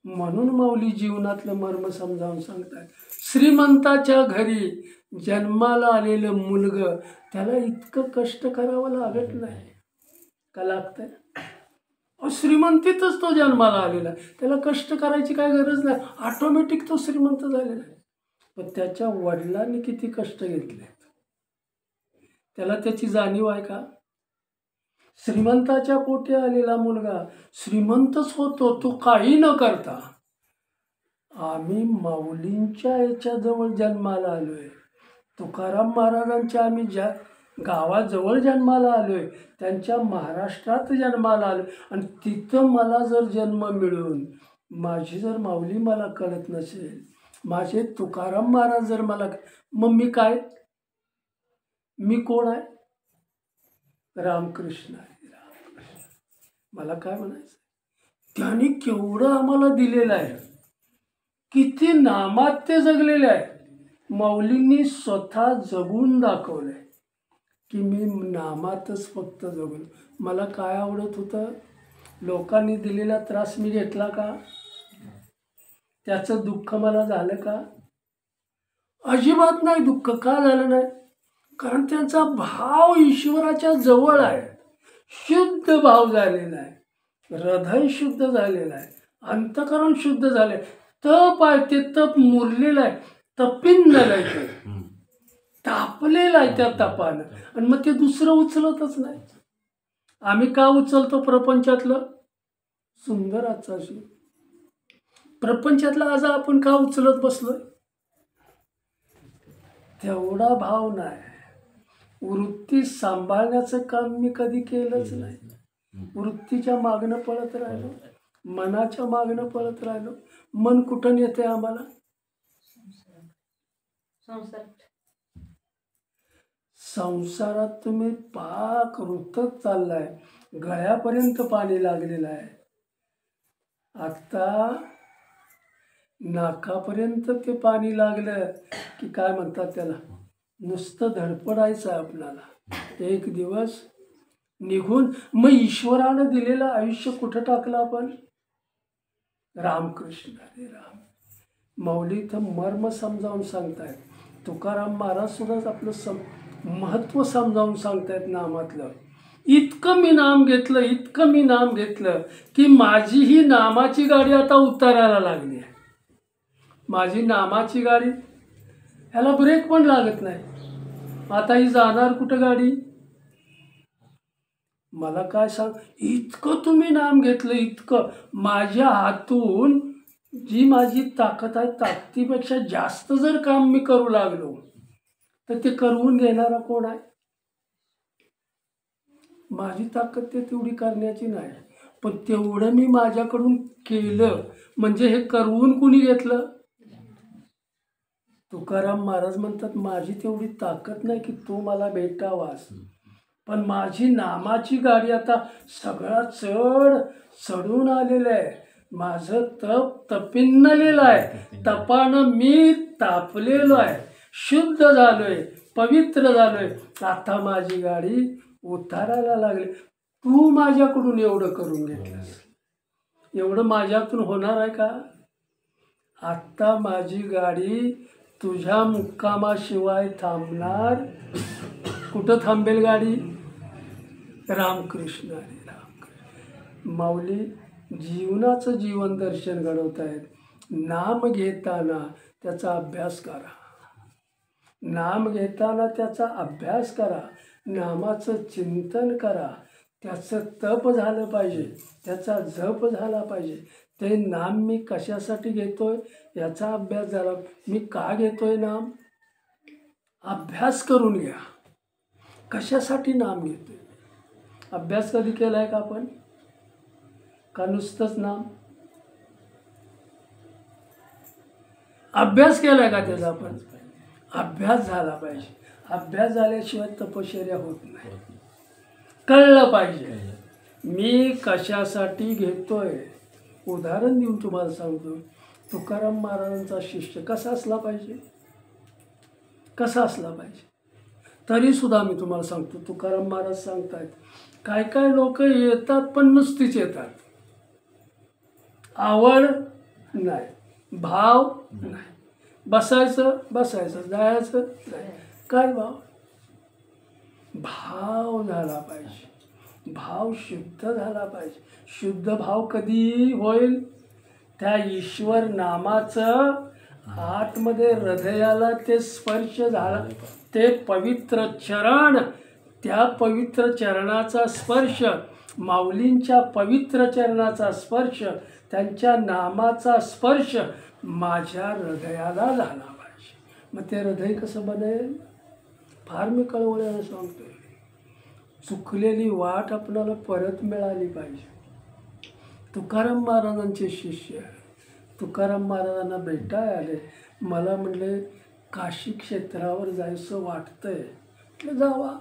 A: म्हणून माऊली जीवनातलं मर्म समजावून सांगतात. श्रीमंताच्या घरी जन्माला आलेलं मुलगं, त्याला इतकं कष्ट करावं लागत नाही का? लागतंय? श्रीमंतीतच तो जन्माला आलेला आहे, त्याला कष्ट करायची काय गरज नाही. ऑटोमॅटिक तो श्रीमंत झालेला आहे. पण त्याच्या वडिलांनी किती कष्ट घेतले, त्याला त्याची जाणीव आहे का? श्रीमंताच्या पोटी आलेला मुलगा श्रीमंतच होतो, तो काही न करता. आम्ही माऊलींच्या याच्याजवळ जन्माला आलोय. तुकाराम महाराजांच्या आम्ही ज्या गावाजवळ जन्माला आलोय, त्यांच्या महाराष्ट्रात जन्माला आलो. आणि तिथं मला जर जन्म मिळून माझी जर माऊली मला कळत नसेल, माझे तुकाराम महाराज जर मला, मग मी काय? मी कोण आहे? रामकृष्ण आहे, रामकृष्ण. मला काय म्हणायचं? त्यांनी केवढं आम्हाला दिलेलं आहे, किती नामात ते जगलेले आहे. माऊलींनी स्वतः जगून दाखवलंय की मी नामातच फक्त जगलो. मला काय आवडत होतं? लोकांनी दिलेला त्रास मी घेतला का? त्याचं दुःख मला झालं का? अजिबात नाही. दुःख का झालं नाही? कारण त्यांचा भाव ईश्वराच्या जवळ आहे. शुद्ध भाव झालेला आहे, हृदय शुद्ध झालेलं आहे, अंतःकरण शुद्ध झाले. तप आहे, ते तप मुरलेलं आहे, तपिंदल आहे, ते तापलेलं आहे त्या तपानं. आणि मग ते दुसरं उचलतच नाही. आम्ही का उचलतो प्रपंचातलं? सुंदर आजचा शिव प्रपंचातला आज आपण का उचलत बसलोय? तेवढा भाव नाही. वृत्ती सांभाळण्याचं काम मी कधी केलंच नाही. वृत्तीच्या मागणं पळत राहिलो, मनाच्या मागणं पळत राहिलो. मन कुठं येते आम्हाला? संसारात तुम्ही पाक रुतत चाललाय, गळ्यापर्यंत पाणी लागलेलं आहे. आता नाकापर्यंत ते पाणी लागलं की काय म्हणतात त्याला, नुसतं धडपडायचं आहे आपल्याला. एक दिवस निघून मग ईश्वरानं दिलेलं आयुष्य कुठं टाकलं आपण? रामकृष्ण हरे राम. माऊली इथं मर्म समजावून सांगतायत. तुकाराम महाराज सुद्धा आपलं महत्त्व समजावून सांगतायत नामातलं. इतकं मी नाम घेतलं, इतकं मी नाम घेतलं की माझी ही नामाची गाडी आता उतारायला लागली आहे. माझी नामाची गाडी, ह्याला ब्रेक पण लागत नाही. आता ही जाणार कुठं गाडी? मला काय सांग, इतकं तुम्ही नाम घेतलं, इतकं माझ्या हातून जी माझी ताकद आहे ताकदीपेक्षा जास्त जर काम मी करू लागलो तर ते करवून घेणारा कोण आहे? माझी ताकद ते तेवढी करण्याची नाही. पण तेवढं मी माझ्याकडून केलं म्हणजे हे करवून कुणी घेतलं? तुकाराम महाराज म्हणतात माझी तेवढी ताकद नाही की तू मला भेटावास, पण माझी नामाची गाडी आता सगळा चढून आलेलं आहे. माझं तप तपिन्नलेलं आहे, तपानं मी तापलेलो आहे, शुद्ध झालोय, पवित्र झालोय. आता माझी गाडी उतारायला लागली. तू माझ्याकडून एवढं करून घेतलंस, एवढं माझ्यातून होणार आहे का? आत्ता माझी गाडी तुझ्या मुक्कामाशिवाय थांबणार. कुठं थांबेल गाडी? रामकृष्ण हरी रामकृष्ण. माऊली जीवनाचं जीवन दर्शन घडवत आहेत. नाम घेताना त्याचा अभ्यास करा, नाम घेताना त्याचा अभ्यास करा, नामाचं चिंतन करा. त्याचं तप झालं पाहिजे, त्याचा जप झाला पाहिजे. ते नाम मी कशासाठी घेतोय याचा अभ्यास झाला. मी का घेतोय नाम, अभ्यास करून घ्या. कशासाठी नाम घेतोय, अभ्यास कधी केलाय का आपण, का नुसतंच नाम अभ्यास केलाय का त्याचा आपण. अभ्यास झाला पाहिजे. अभ्यास झाल्याशिवाय तपश्चर्या होत नाही. कळलं पाहिजे मी कशासाठी घेतोय. उदाहरण देऊन तुम्हाला सांगतो, तुकाराम महाराजांचा शिष्य कसा असला पाहिजे, कसा असला पाहिजे. तरीसुद्धा मी तुम्हाला सांगतो, तुकाराम महाराज सांगतायत काय काय लोक येतात पण नुसतीच येतात, आवड नाही, भाव नाही, बसायचं जायचं नाही. काय भाव झाला पाहिजे. भाव शुद्ध झाला पाहिजे. शुद्ध भाव कधी होईल, त्या ईश्वर नामाचं आतमध्ये हृदयाला ते स्पर्श झाला, ते पवित्र चरण, त्या पवित्र चरणाचा स्पर्श, माऊलींच्या पवित्र चरणाचा स्पर्श, त्यांच्या नामाचा स्पर्श माझ्या हृदयाला झाला पाहिजे. मग ते हृदय कसं बनेल, फार मी कळवळ्यानं सांगतोय. चुकलेली वाट आपल्याला परत मिळाली पाहिजे. तुकाराम महाराजांचे शिष्य तुकाराम महाराजांना भेटाय आले. मला म्हणले काशी क्षेत्रावर जायचं वाटतंय. म्हटलं जावा,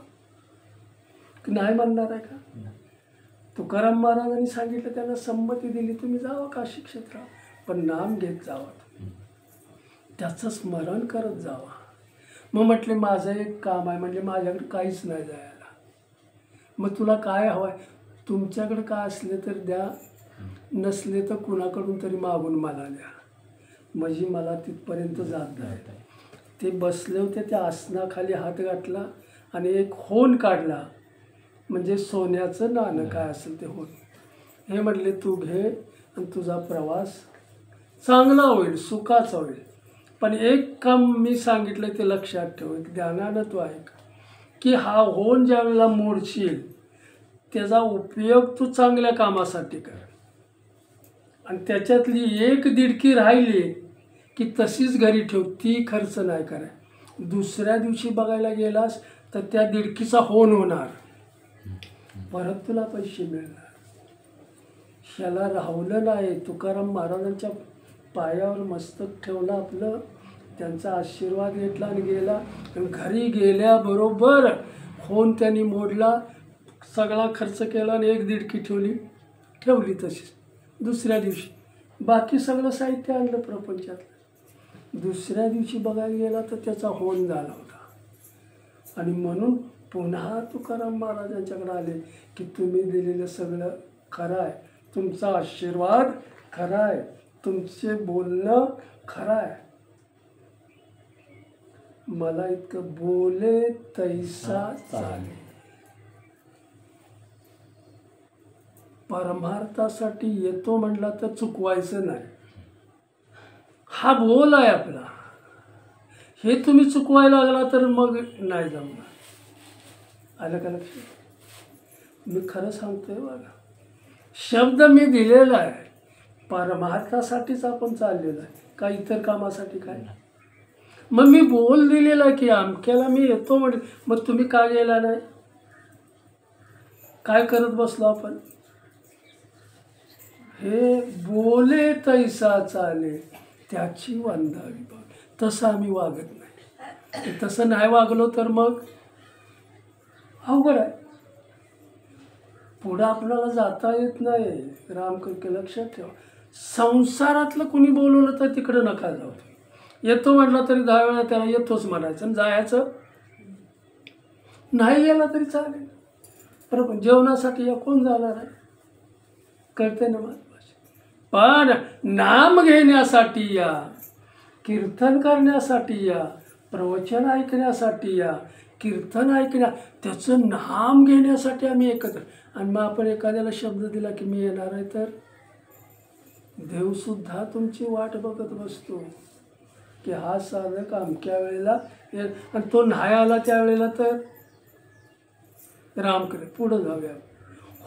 A: नाही म्हणणार आहे का. तुकाराम महाराजांनी सांगितलं, त्यांना संमती दिली, तुम्ही जावा काशी क्षेत्रावर, पण नाम घेत जावा, त्याचं स्मरण करत जावा. मग म्हटले माझं एक काम आहे. म्हणजे माझ्याकडे काहीच नाही जायला. मग तुला काय हवं आहे, तुमच्याकडे काय असले तर द्या, नसले तर कुणाकडून तरी मागून मला द्या. म्हणजे मला तिथपर्यंत जात नाही. ते बसले होते, त्या आसनाखाली हात घातला आणि एक होन काढला, म्हणजे सोन्याचं नाणं काय असेल ते होन. हे म्हटले तू घे आणि तुझा प्रवास चांगला होईल, सुखाचा होईल. पण एक काम मी सांगितलं ते लक्षात ठेव, एक ध्यानानं तू ऐक, की हा होन ज्या वेळेला मोडशील त्याचा उपयोग तू चांगल्या कामासाठी कर. आणि त्याच्यातली एक दिडकी राहिली की तशीच घरी ठेव, ती खर्च नाही कराय. दुसऱ्या दिवशी बघायला गेलास तर त्या दिडकीचा होन होणार, परत तुला पैसे मिळणार. ह्याला राहवलं नाही. तुकाराम महाराजांच्या पायावर मस्तक ठेवलं आपलं, त्यांचा आशीर्वाद घेतला आणि गेला. आणि घरी गेल्याबरोबर होन त्यांनी मोडला, सगळा खर्च केला आणि एक दिडकी ठेवली तशीच. दुसऱ्या दिवशी बाकी सगळं साहित्य आणलं प्रपंचातलं. दुसऱ्या दिवशी बघायला गेला तर त्याचा होन झाला होता. आणि म्हणून पुन्हा तुकाराम महाराजांच्याकडे आले की तुम्ही दिलेलं सगळं खरं आहे, तुमचा आशीर्वाद खरा आहे, तुमचे बोलणं खरं आहे. मला इतकं बोले तैसा चाले. परमार्थासाठी येतो म्हटला तर चुकवायचं नाही. हा बोल आहे आपला, हे तुम्ही चुकवायला लागला तर मग नाही जमणार. आलं का लक्षात. मी खरं सांगतोय बघा, शब्द मी दिलेला आहे, परमार्थासाठीच आपण चाललेलं आहे, का इतर कामासाठी काय. मग मी बोल दिलेला की अमक्याला मी येतो म्हणजे, मग तुम्ही का गेला नाही, काय करत बसलो आपण. हे बोले तैसा चाले त्याची वंदावी बघ. तसं आम्ही वागत नाही. तसं नाही वागलो तर मग अवघड आहे, पुढं आपल्याला जाता येत नाही. रामकृष्ण लक्षात ठेवा. संसारातलं कुणी बोलवलं तर तिकडं नका जाऊ. येतो म्हटलं तरी 10 वेळा त्याला येतोच म्हणायचं आणि जायचं नाही. गेला तरी चालेल, बरोबर. जेवणासाठी या कोण जाणार आहे, कळते ना मला. पण नाम घेण्यासाठी या, कीर्तन करण्यासाठी या, प्रवचन ऐकण्यासाठी या, कीर्तन ऐकण्या, त्याचं नाम घेण्यासाठी आम्ही एकत्र. आणि मग आपण एखाद्याला शब्द दिला की मी येणार आहे, तर देवसुद्धा तुमची वाट बघत बसतो की हा साधक अमक्या वेळेला येईल. आणि तो नाही आला त्यावेळेला तर रामकडे पुढं जाऊया.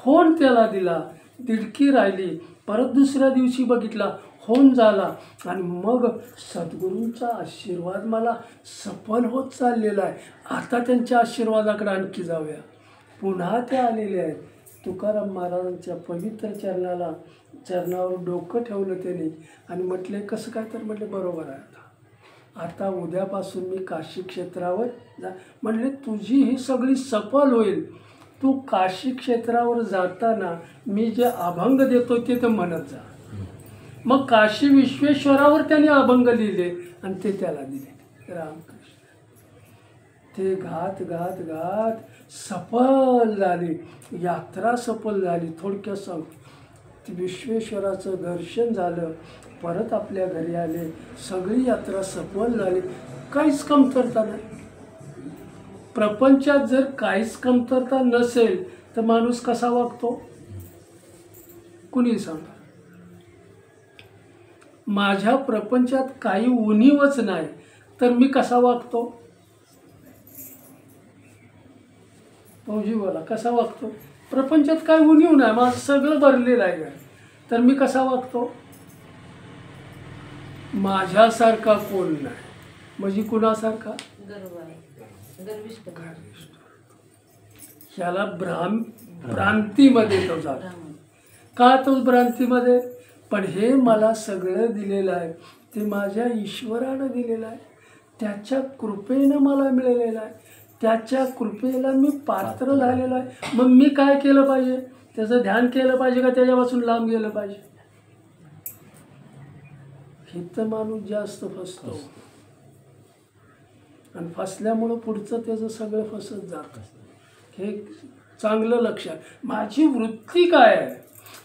A: होन त्याला दिला, दिडकी राहिली. परत दुसऱ्या दिवशी बघितला, होऊन झाला. आणि मग सद्गुरूंचा आशीर्वाद मला सफल होत चाललेला आहे. आता त्यांच्या आशीर्वादाकडे आणखी जाऊया. पुन्हा ते आलेले आहेत. तुकाराम महाराजांच्या पवित्र चरणावर डोकं ठेवलं त्याने आणि म्हटले, कसं काय? तर म्हटले, बरोबर आहे. आता उद्यापासून मी काशी क्षेत्रावर म्हटले, तुझी ही सगळी सफल होईल. तू काशी क्षेत्रावर जाताना मी जे अभंग देतो ते तर म्हणत जा. मग काशी विश्वेश्वरावर त्याने अभंग लिहिले आणि ते त्याला दिले. रामकृष्ण. ते घात घात घात सफल झाली, यात्रा सफल झाली. थोडक्यात सांग, विश्वेश्वराचं दर्शन झालं, परत आपल्या घरी आले, सगळी यात्रा सफल झाली. काहीच कमतरता नाही. प्रपंचात जर काहीच कमतरता नसेल तर माणूस कसा वागतो? कुणी सांगा. माझ्या प्रपंचात काही उणीवच नाही तर मी कसा वागतो? भाऊजी बोला, कसा वागतो? प्रपंचात काही उणीव नाही, माझं सगळं भरलेलं आहे, तर मी कसा वागतो? माझ्यासारखा कोण नाही. म्हणजे कुणासारखा? ह्याला भ्रांतीमध्ये तो जातो. का तो भ्रांतीमध्ये? पण हे मला सगळं दिलेलं आहे ते माझ्या ईश्वरानं दिलेलं आहे, त्याच्या कृपेनं मला मिळालेलं आहे, त्याच्या कृपेला मी पात्र झालेलो आहे. मग मी काय केलं पाहिजे? त्याचं ध्यान केलं पाहिजे का त्याच्यापासून लांब गेलं पाहिजे? हे तर माणूस जास्त फसतो आणि फसल्यामुळं पुढचं त्याचं सगळं फसत जातं. हे चांगलं लक्षात. माझी वृत्ती काय आहे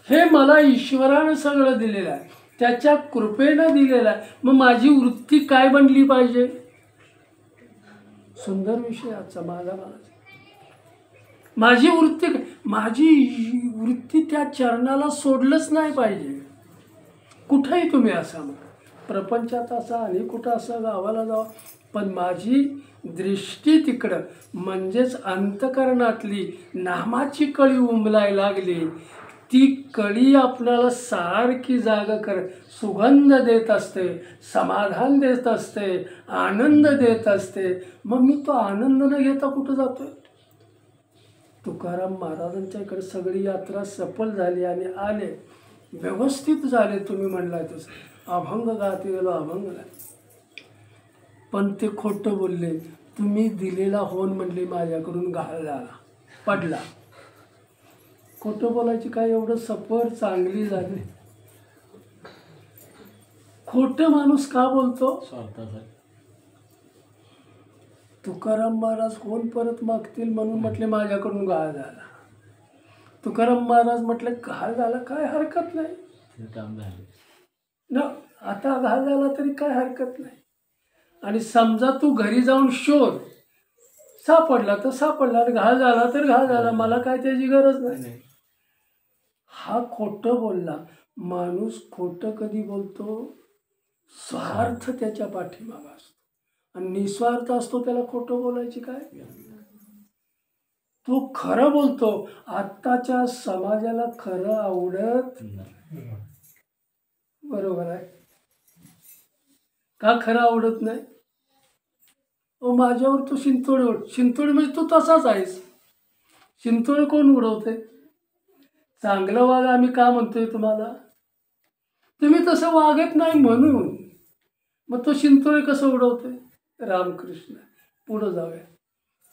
A: हे मला ईश्वरानं सगळं दिलेलं आहे, त्याच्या कृपेनं दिलेलं आहे. मग माझी वृत्ती काय बनली पाहिजे? सुंदर विषय आजचा माझा. माझी वृत्ती त्या चरणाला सोडलंच नाही पाहिजे. कुठंही तुम्ही असा, मग प्रपंचात असा आणि कुठं असं गावाला जावा, पण माझी दृष्टी तिकडं, म्हणजेच अंतकरणातली नामाची कळी उमलाय लागली. ती कळी आपल्याला सारखी जागा सुगंध देत असते, समाधान देत असते, आनंद देत असते. मग मी तो आनंद न घेता कुठं जातोय? तुकाराम महाराजांच्या इकडे सगळी यात्रा सफल झाली आणि आले, व्यवस्थित झाले. तुम्ही म्हणला तसं अभंग गात गेलो, अभंग पण ते खोटं बोलले. तुम्ही दिलेला होन म्हणले माझ्याकडून घाल झाला, पडला. खोटं बोलायची काय एवढं सफर चांगली झाली? खोटं माणूस का बोलतो? तुकाराम महाराज कोण परत मागतील म्हणून म्हटले माझ्याकडून घाल झाला. तुकाराम महाराज म्हटले घाल झाला काय हरकत नाही ना, आता घाल झाला तरी काय हरकत नाही. आणि समजा तू घरी जाऊन शोध, सापडला तर सापडला, घाल झाला तर घाल झाला, मला काय त्याची गरज नाही. हा खोटं बोलला माणूस. खोटं कधी बोलतो? स्वार्थ त्याच्या पाठीमागा असतो आणि निस्वार्थ असतो, त्याला खोटं बोलायची काय? तो खरं बोलतो. आत्ताच्या समाजाला खरं आवडत, बरोबर आहे का? खरं आवडत नाही. माझ्यावर तू शिंतोडे उड, शिंतोडे म्हणजे तू तसाच आहेस. शिंतोडे कोण उडवते? चांगलं वागा आम्ही का म्हणतोय तुम्हाला? तुम्ही तसं वागत नाही म्हणून. मग तो शिंतोडे कसं उडवतोय? रामकृष्ण. पुढं जाऊया.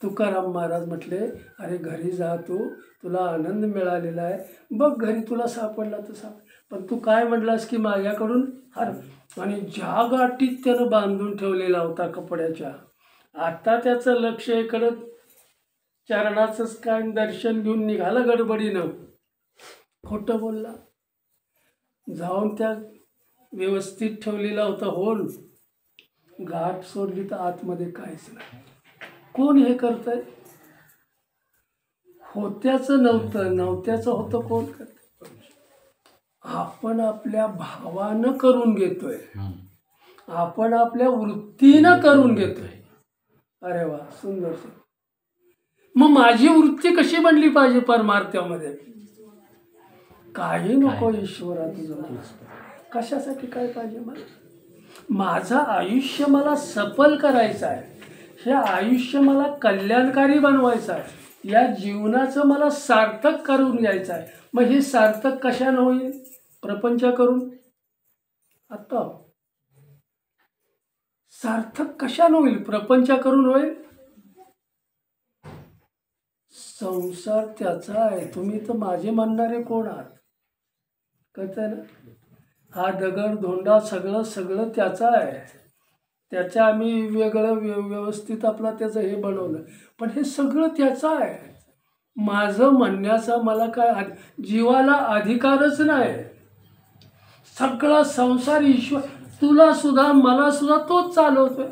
A: तुकाराम महाराज म्हटले, अरे घरी जा, तुला आनंद मिळालेला आहे, बघ घरी तुला सापडला तर सापड. पण तू काय म्हटलास की माझ्याकडून हर, आणि ज्या गाठीत त्यानं बांधून ठेवलेला होता कपड्याच्या, आता त्याचं लक्ष इकडं चरणाचंच काय, दर्शन घेऊन निघाला गडबडीनं. खोटं बोलला. जाऊन त्या व्यवस्थित ठेवलेला होता होल, गाठ सोडली तर आतमध्ये काहीच नाही. कोण हे करतंय? होत्याचं नव्हतं, नव्हत्याचं होतं कोण करत? आपण आपल्या भावानं करून घेतोय, आपण आपल्या वृत्तीनं करून घेतोय. अरे वा, सुंदर. मग माझी वृत्ती कशी बनली पाहिजे परमार्थामध्ये? काही नको ईश्वरा तुझं मला. कशासाठी काय पाहिजे मला? माझं आयुष्य मला सफल करायचं आहे, हे आयुष्य मला कल्याणकारी बनवायचं आहे, या जीवनाचं मला सार्थक करून घ्यायचं आहे. मग हे सार्थक कशानं होईल? प्रपंच करून. आता सार्थक कशानं होईल? प्रपंच करून होईल. संसार त्याचा आहे, तुम्ही तर माझे म्हणणारे कोण आहात? कळतंय ना? हा दगड धोंडा सगळं सगळं त्याचा आहे, त्याच्या आम्ही वेगळं व्यवस्थित आपला त्याचं हे बनवलं, पण हे सगळं त्याचं आहे. माझं म्हणण्याचा मला काय जीवाला अधिकारच नाही. सगळा संसार ईश्वर तुला सुद्धा मला सुद्धा तोच चालवतोय.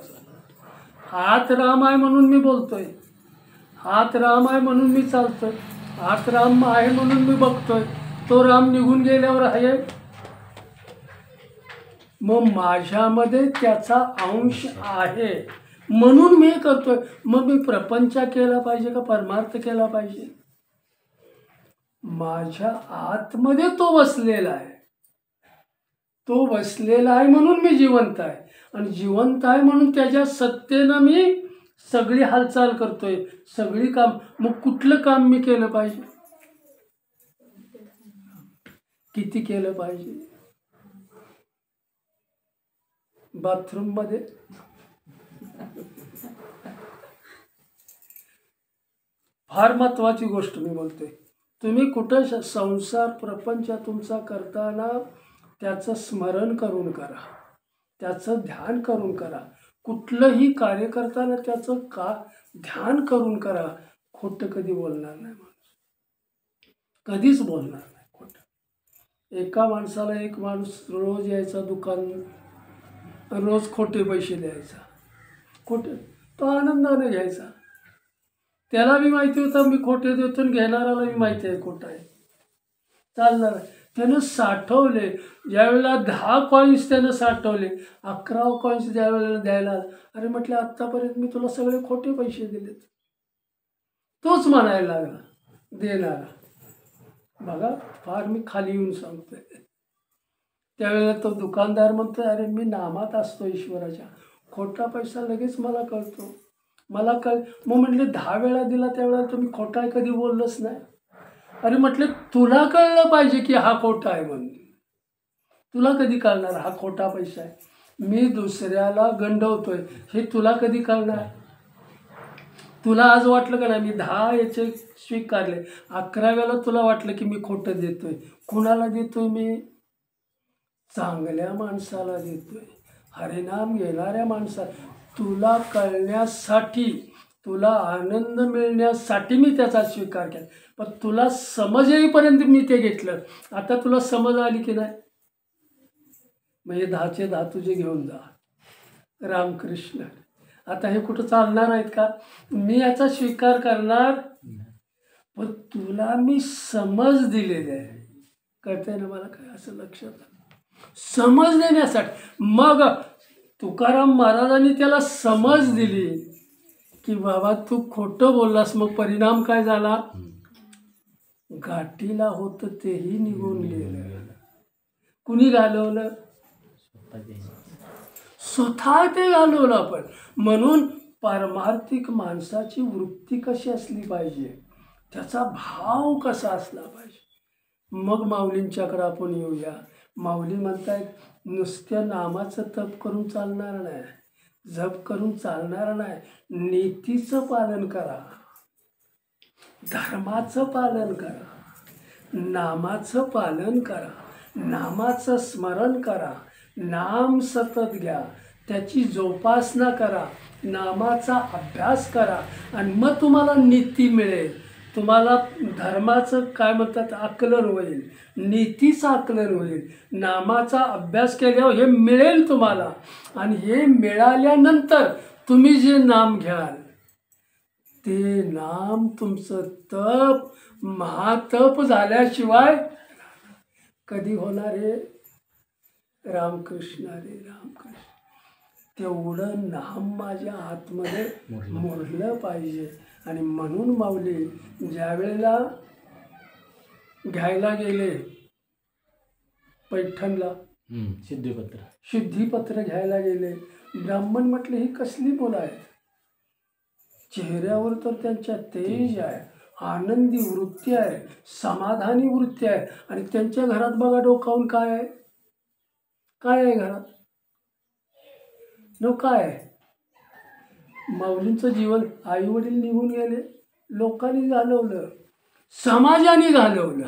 A: हात राम आहे म्हणून मी बोलतोय, हात राम आहे म्हणून मी चालतोय, हात राम आहे म्हणून मी बघतोय. तो राम निघून गेल्यावर आहे, मग माझ्यामध्ये त्याचा अंश आहे म्हणून मी करतोय. मग मी प्रपंच केला पाहिजे का परमार्थ केला पाहिजे? माझ्या आतमध्ये तो बसलेला आहे, तो बसलेला आहे म्हणून मी जिवंत आहे, आणि जिवंत आहे म्हणून त्याच्या सत्तेनं मी सगळी हालचाल करतोय, सगळी काम. मग कुठलं काम मी केलं पाहिजे? किती केलं पाहिजे? बाथरूममध्ये फार महत्वाची गोष्ट मी बोलतोय. तुम्ही कुठं संसार प्रपंच तुमचा करताना त्याचं स्मरण करून करा, त्याचं ध्यान करून करा. कुठलंही कार्य करताना त्याचं ध्यान करून करा. खोटं कधी बोलणार नाही माणूस, कधीच बोलणार नाही खोटं. एका माणसाला एक माणूस रोज यायचा दुकान, रोज खोटे पैसे द्यायचा, खोटे, तो आनंदाने घ्यायचा. त्याला बी माहिती होतं मी खोटे देतो, घेणाराला बी माहिती आहे खोटं आहे, चालणार आहे. त्यानं साठवले, ज्यावेळेला 10 कॉईन्स त्यानं साठवले, 11 कॉईन्स ज्यावेळेला द्यायला, अरे म्हटलं आत्तापर्यंत मी तुला सगळे खोटे पैसे दिलेत. तोच म्हणायला लागला देणारा. बघा फार मी खाली येऊन सांगतोय. त्यावेळेला तो दुकानदार म्हणतोय, अरे मी नामात असतो ईश्वराच्या, खोटा पैसा लगेच मला कळतो, मला मग म्हटले 10 वेळा दिला त्यावेळेला तुम्ही खोटा कधी बोललंच नाही. अरे म्हटले तुला कळलं पाहिजे की हा खोटा आहे म्हणून, तुला कधी कळणार हा खोटा पैसा आहे? मी दुसऱ्याला गंडवतोय हे तुला कधी कळणार? तुला आज वाटलं का नाही मी 10 याचे स्वीकारले, 11व्याला तुला वाटलं की मी खोटं देतोय. कुणाला देतोय मी? चांगल्या माणसाला देतोय, हरिनाम घेणाऱ्या माणसाला. तुला कळण्यासाठी, तुला आनंद मिळण्यासाठी मी त्याचा स्वीकार केला, पण तुला समज येईपर्यंत मी ते घेतलं. आता तुला समज आली की नाही? म्हणजे 10चे 10 तुझे घेऊन जा. रामकृष्ण. आता हे कुठं चालणार आहेत का? मी याचा स्वीकार करणार, पण तुला मी समज दिलेली आहे. कळतंय ना मला काय? असं लक्षात आलं, समज देण्यासाठी. मग तुकाराम महाराजांनी त्याला समज दिली की बाबा तू खोटं बोललास, मग परिणाम काय झाला? गाठीला होतं तेही निघून गेलं. कुणी घालवलं? स्वतः ते घालवलं आपण. म्हणून पारमार्थिक माणसाची वृत्ती कशी असली पाहिजे, त्याचा भाव कसा असला पाहिजे. मग माऊलींच्याकडे आपण येऊया. माऊली म्हणतायत नुसत्या नामाचं तप करून चालणार नाही, जप करून चालणार नाही, नीतीचं पालन करा, धर्माचं पालन करा, नामाचं पालन करा, नामाचं स्मरण करा, नाम सतत घ्या, त्याची जोपासना करा, नामाचा अभ्यास करा, आणि मग तुम्हाला नीती मिळेल. तुम्हाला धर्माचं काय म्हणतात आकलन होईल, नीतीचं आकलन होईल. नामाचा अभ्यास केल्यावर हे मिळेल तुम्हाला, आणि हे मिळाल्यानंतर तुम्ही जे नाम घ्याल ते नाम तुमचं तप महातप झाल्याशिवाय कधी होणार आहे? रामकृष्ण हरे रामकृष्ण. तेवढं नाम माझ्या आतमध्ये मुरलं पाहिजे. आणि म्हणून माऊली ज्या वेळेला घ्यायला गेले पैठणला
B: सिद्धिपत्र.
A: शुद्धीपत्र घ्यायला गेले. ब्राह्मण म्हटले ही कसली मुलं आहेत, चेहऱ्यावर तर त्यांच्या तेज आहे, आनंदी वृत्ती आहे, समाधानी वृत्ती आहे, आणि त्यांच्या घरात बघा डोकावून काय आहे, काय आहे घरात, नो काय आहे. माऊलींचं जीवन, आई वडील निघून गेले, लोकांनी घालवलं, समाजाने घालवलं,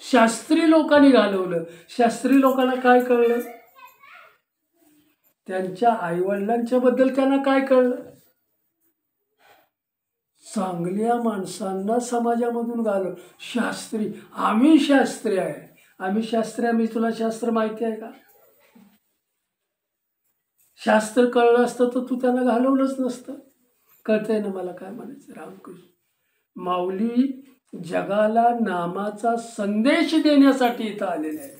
A: शास्त्री लोकांनी घालवलं. शास्त्री लोकांना काय कळलं, त्यांच्या आईवडिलांच्या बद्दल त्यांना काय कळलं, चांगल्या माणसांना समाजामधून घालव. शास्त्री, आम्ही शास्त्री आहे, आम्ही शास्त्री, आम्ही, तुला शास्त्र माहिती आहे का, शास्त्र कळलं असतं तर तू त्यांना घालवलंच नसतं. कळतंय ना मला काय म्हणायचं. रामकृष्ण माऊली जगाला नामाचा संदेश देण्यासाठी इथं आलेले आहेत.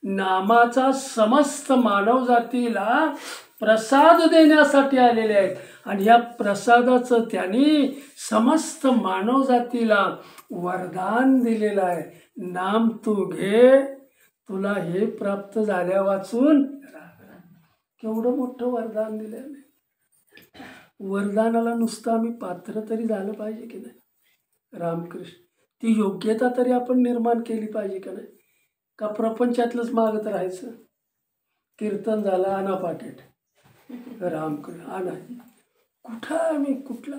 A: नामाचा समस्त मानव जातीला प्रसाद देण्यासाठी आलेले आहेत, आणि या प्रसादाचं त्यांनी समस्त मानव जातीला वरदान दिलेलं आहे. नाम तू घे, तुला हे प्राप्त झाल्या वाचून. केवढं मोठं वरदान दिलेलं आहे. वरदानाला नुसतं आम्ही पात्र तरी झालं पाहिजे की नाही. रामकृष्ण ती योग्यता तरी आपण निर्माण केली पाहिजे का नाही. का प्रपंचातलंच मागत राहायचं. कीर्तन झालं, आणा पाकिट, रामकृष्ण आणा. कुठं आम्ही, कुठला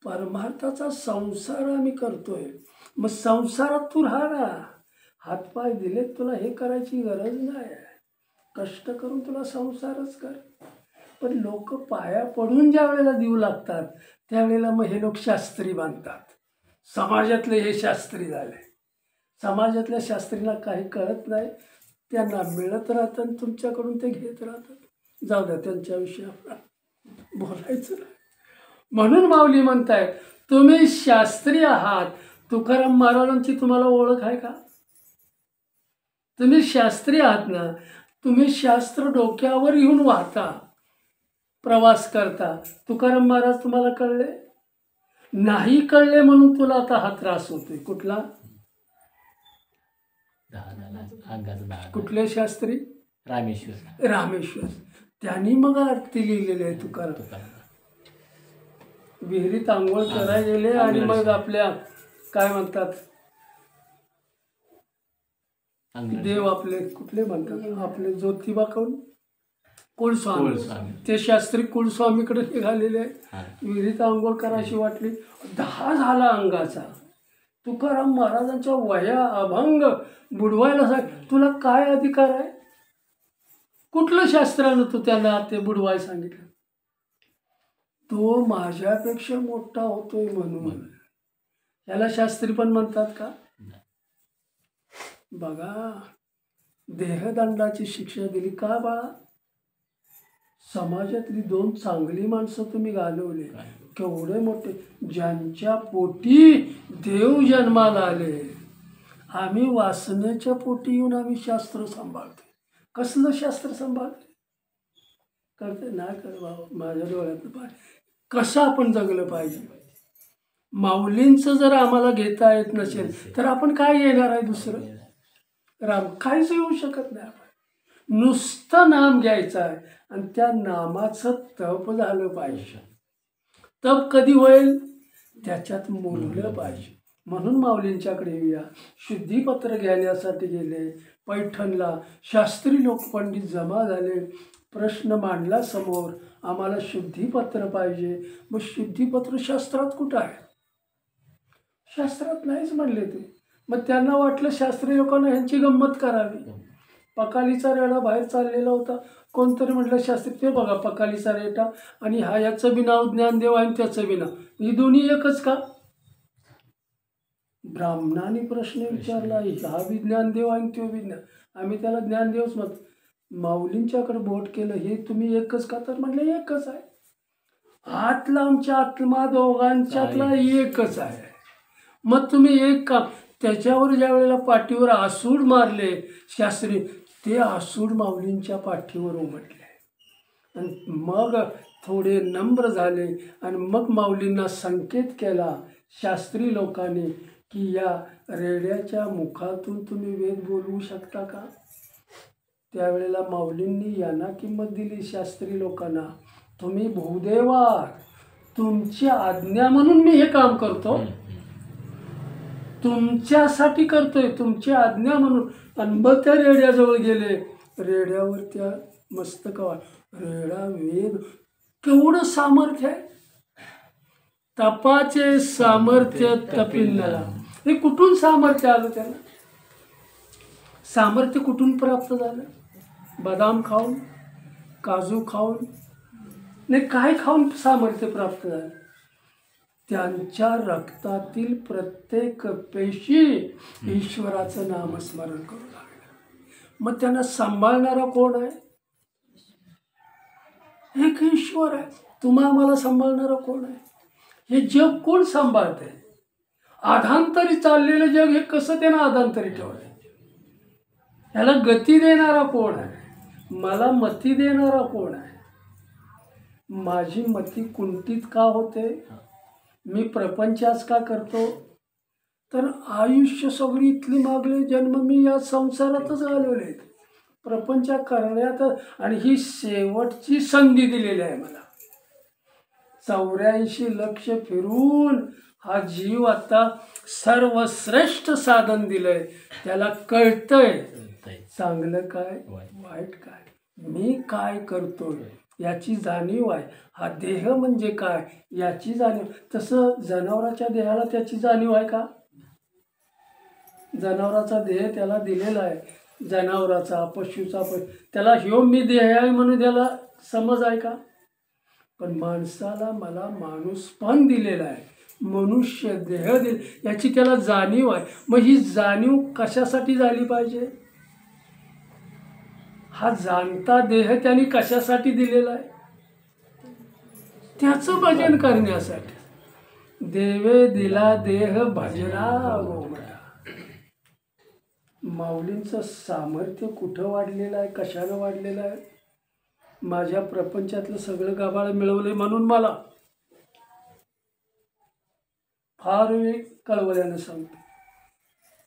A: परमार्थाचा संसार आम्ही करतोय. मग संसारात तू राहा ना, हातपाय दिलेत तुला, हे करायची गरज नाही. कष्ट करून तुला संसारच कर. पण लोक पाया पडून ज्या वेळेला देऊ लागतात त्यावेळेला मग हे लोक शास्त्री बांधतात. समाजातले हे शास्त्री झाले. समाजातल्या शास्त्रीला काही कळत नाही, त्यांना मिळत राहतं आणि तुमच्याकडून ते घेत राहतात. जाऊ द्या, त्यांच्याविषयी आपण बोलायचं नाही. म्हणून माऊली म्हणतायत तुम्ही शास्त्री आहात. तुकाराम महाराजांची तुम्हाला ओळख आहे का, तुम्ही शास्त्री आहात ना. तुम्ही शास्त्र डोक्यावर घेऊन वाहता, प्रवास करता. तुकाराम महाराज तुम्हाला कळले नाही, कळले म्हणून तुला आता हा त्रास होतोय. कुठला,
B: अंगाचा
A: कुठले शास्त्री,
B: रामेश्वर.
A: रामेश्वर. त्यांनी मग आरती लिहिलेली आहे तुकाराम. विहिरीत आंघोळ करायला गेले आणि मग आपल्या काय म्हणतात देव आपले कुठले म्हणतात, आपले ज्योतिबा कोण, कुलस्वामी. ते शास्त्री कुलस्वामीकडे निघालेले आहे. विहिरीत आंघोळ करायची वाटली, 10 झाला अंगाचा. तुकाराम महाराजांच्या वया अभंग बुडवायला सांग. तुला काय अधिकार आहे, कुठलं शास्त्रानं तू त्यांना ते बुडवाय सांगितलं. तो माझ्यापेक्षा मोठा होतोय म्हणून. याला शास्त्री पण म्हणतात का. बघा, देहदंडाची शिक्षा दिली का बाळा. समाजातली 2 चांगली माणसं तुम्ही घालवले, केवढे मोठे, ज्यांच्या पोटी देव जन्माला आले. आम्ही वासनेच्या पोटी येऊन आम्ही शास्त्र सांभाळतो. कसलं शास्त्र सांभाळते, करते नाही कर बाबा, माझ्या डोळ्यातलं पाहिजे. कसं आपण जगलं पाहिजे. माऊलींचं जर आम्हाला घेता येत नसेल तर आपण काय येणार आहे दुसरं. राम काहीच येऊ शकत नाही. आपण नुसतं नाम घ्यायचं आहे आणि त्या नामाचं तप झालं पाहिजे. तप कधी होईल, त्याच्यात मुरलं पाहिजे. म्हणून माऊलींच्याकडे येऊया. शुद्धीपत्र घेण्यासाठी गेले पैठणला. शास्त्री लोक पंडित जमा झाले. प्रश्न मांडला समोर, आम्हाला शुद्धीपत्र पाहिजे. मग शुद्धीपत्र शास्त्रात कुठं आहे, शास्त्रात नाहीच म्हणले ते. मग त्यांना वाटलं शास्त्री लोकांना ह्यांची गंमत करावी. पकालीचा रेडा बाहेर चाललेला होता. कोणतरी म्हटलं शास्त्री, ते बघा पकालीचा रेटा आणि हा, याचं बी नाव ज्ञानदेव आणि त्याचं बी नाव, ही दोन्ही एकच का. ब्राह्मणाने प्रश्न विचारला, हा बी ज्ञानदेव आणि तो बी ज्ञान, आम्ही त्याला ज्ञानदेवच म्हणतो. माऊलींच्याकडे बोट केलं, हे तुम्ही एकच का, तर म्हटलं एकच आहे. आतला आमच्या आत्मा दोघांच्यातला एकच आहे. मग तुम्ही एक का. त्याच्यावर ज्या वेळेला पाठीवर आसूड मारले शास्त्री, ते आसूड माऊलींच्या पाठीवर उमटले आणि मग थोडे नम्र झाले आणि मग माऊलींना संकेत केला शास्त्री लोकांनी की या रेड्याच्या मुखातून तुम्ही वेद बोलवू शकता का? त्यावेळेला माऊलींनी यांना किंमत दिली शास्त्री लोकांना. तुम्ही भूदेवा, तुमची आज्ञा म्हणून मी हे काम करतो, तुमच्यासाठी करतोय, तुमची आज्ञा म्हणून. आणि मग त्या रेड्याजवळ गेले. रेड्यावर त्या मस्तकावर रेडा वेद, केवढं सामर्थ्य आहे. तपाचे सामर्थ्य तपिन्नला. हे कुठून सामर्थ्य आलं त्याला? सामर्थ्य कुठून प्राप्त झालं? बदाम खाऊन, काजू खाऊन नाही, काय खाऊन सामर्थ्य प्राप्त झालं? त्यांच्या रक्तातील प्रत्येक पेशी ईश्वराचं नामस्मरण करू लागलं. मग त्यांना सांभाळणारा कोण आहे? एक ईश्वर आहे. तुम्हा आम्हाला सांभाळणारा कोण आहे? हे जग कोण सांभाळतंय? आधांतरी चाललेलं जग हे कसं त्यानं आधांतरी ठेवलंय? ह्याला गती देणारा कोण आहे? मला मती देणारा कोण आहे? माझी मती कुंठित का होते? मी प्रपंचाच का करतो? तर आयुष्य सगळी इथली मागले जन्म मी या संसारातच घालवले आहेत, प्रपंच करण्यात. आणि ही शेवटची संधी दिलेली आहे मला. 84 लक्ष फिरून हा जीव आता सर्वश्रेष्ठ साधन दिलंय. त्याला कळतंय चांगलं काय वाईट काय, मी काय करतोय याची जाणीव आहे. हा देह म्हणजे काय याची जाणीव. तसं जनावराच्या देहाला त्याची जाणीव आहे का? जनावराचा देह त्याला दिलेला आहे, जनावराचा पशुचा त्याला ह्यो मी देह आहे म्हणून त्याला समज आहे का? पण माणसाला मला माणूस पण दिलेला आहे, मनुष्य देह याची त्याला जाणीव आहे. मग ही जाणीव कशासाठी झाली पाहिजे? हा जाणता देह त्यांनी कशासाठी दिलेला आहे? त्याचं भजन करण्यासाठी. देवे दिला देह भजना गोमटा. माऊलींचं सामर्थ्य कुठं वाढलेलं आहे, कशानं वाढलेलं आहे? माझ्या प्रपंचातलं सगळं गाभाळ मिळवले म्हणून मला फार वेळ कळवल्यानं सांगते,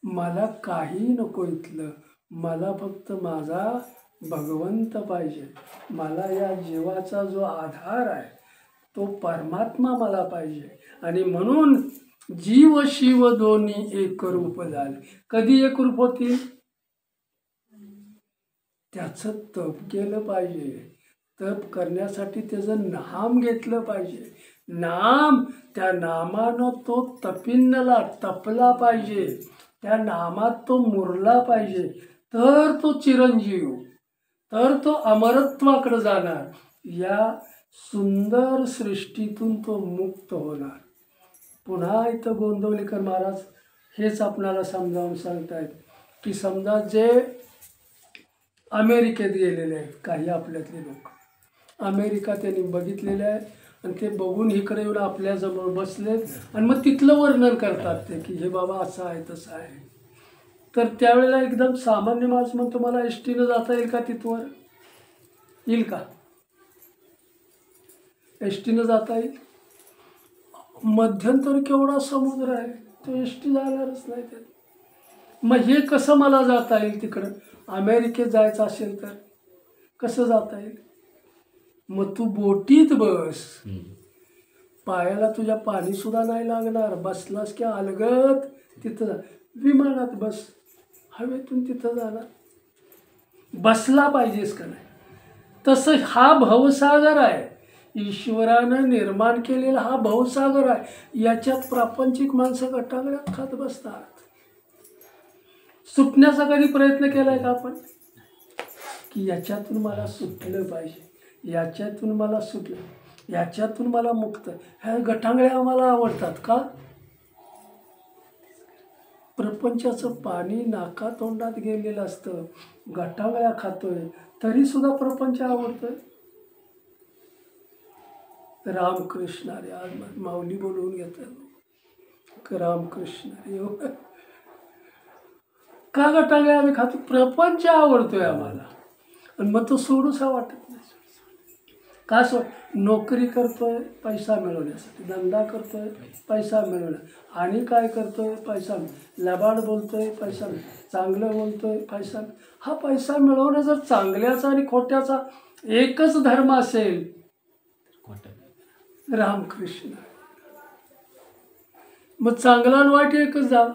A: मला काही नको इथलं, मला फक्त माझा भगवंत पाहिजे. मला या जीवाचा जो आधार आहे तो परमात्मा मला पाहिजे. आणि म्हणून जीव शिव दोन्ही एक रूप झाले. कधी एक रूप होतील? त्याचं तप केलं पाहिजे. तप करण्यासाठी त्याचं नाम घेतलं पाहिजे. नाम, त्या नामानं तो तपिन्नला तपला पाहिजे, त्या नामात तो मुरला पाहिजे. तर तो चिरंजीव, तर तो अमरत्वाकडे जाणार. या सुंदर सृष्टीतून तो मुक्त होणार. पुन्हा इथं गोंदवलेकर महाराज हेच आपणाला समजावून सांगतायत की समजा जे अमेरिकेत गेलेले आहेत, काही आपल्यातले लोक अमेरिका त्यांनी बघितलेले आहे आणि ते बघून इकडे येऊन आपल्याजवळ बसलेत आणि मग तिथलं वर्णन करतात ते की हे बाबा असं आहे तसं आहे. तर त्यावेळेला एकदम सामान्य माणूस म्हणतो मला एसटीनं जाता येईल का तिथवर? येईल का? एसटीनं जाता येईल? मध्यंतरी केवढा समुद्र आहे, तो एसटी जाणारच नाही ते. मग हे कसं मला जाता येईल तिकडं? अमेरिकेत जायचं असेल तर कसं जाता येईल? मग तू बोटीत बस, पायाला तुझ्या पाणी सुद्धा नाही लागणार, बसलास की अलगत तिथं जा. विमानात बस, हवेतून तिथं जाणार. बसला पाहिजेस का नाही? तसं हा भवसागर आहे, ईश्वरानं निर्माण केलेला हा भवसागर आहे. याच्यात प्रापंचिक माणसं गटागळ्यात खात बसतात. सुटण्याचा कधी प्रयत्न केलाय का आपण? की याच्यातून मला सुटलं पाहिजे, याच्यातून मला सुटलं, याच्यातून मला मुक्त. ह्या गटांगळ्या आम्हाला आवडतात का? प्रपंचाचं पाणी नाका तोंडात गेलेलं असतं, गटांगळ्या खातोय तरी सुद्धा प्रपंच आवडतोय. रामकृष्ण हरी. आज माऊली बोलवून घेतात रामकृष्ण हरी. का गटांगळ्या आम्ही खातो? प्रपंच आवडतोय आम्हाला आणि मग तो सोडूसा वाटत नाही. का नोकरी करतोय पैसा मिळवण्यासाठी, धंदा करतोय पैसा मिळवण्या, आणि काय करतोय पैसा, लबाड बोलतोय पैसा, चांगलं बोलतोय पैसा. हा पैसा मिळवणं जर चांगल्याचा आणि खोट्याचा एकच धर्म असेल,
B: खोटं.
A: रामकृष्ण, मग चांगला आणि वाईट एकच झाला.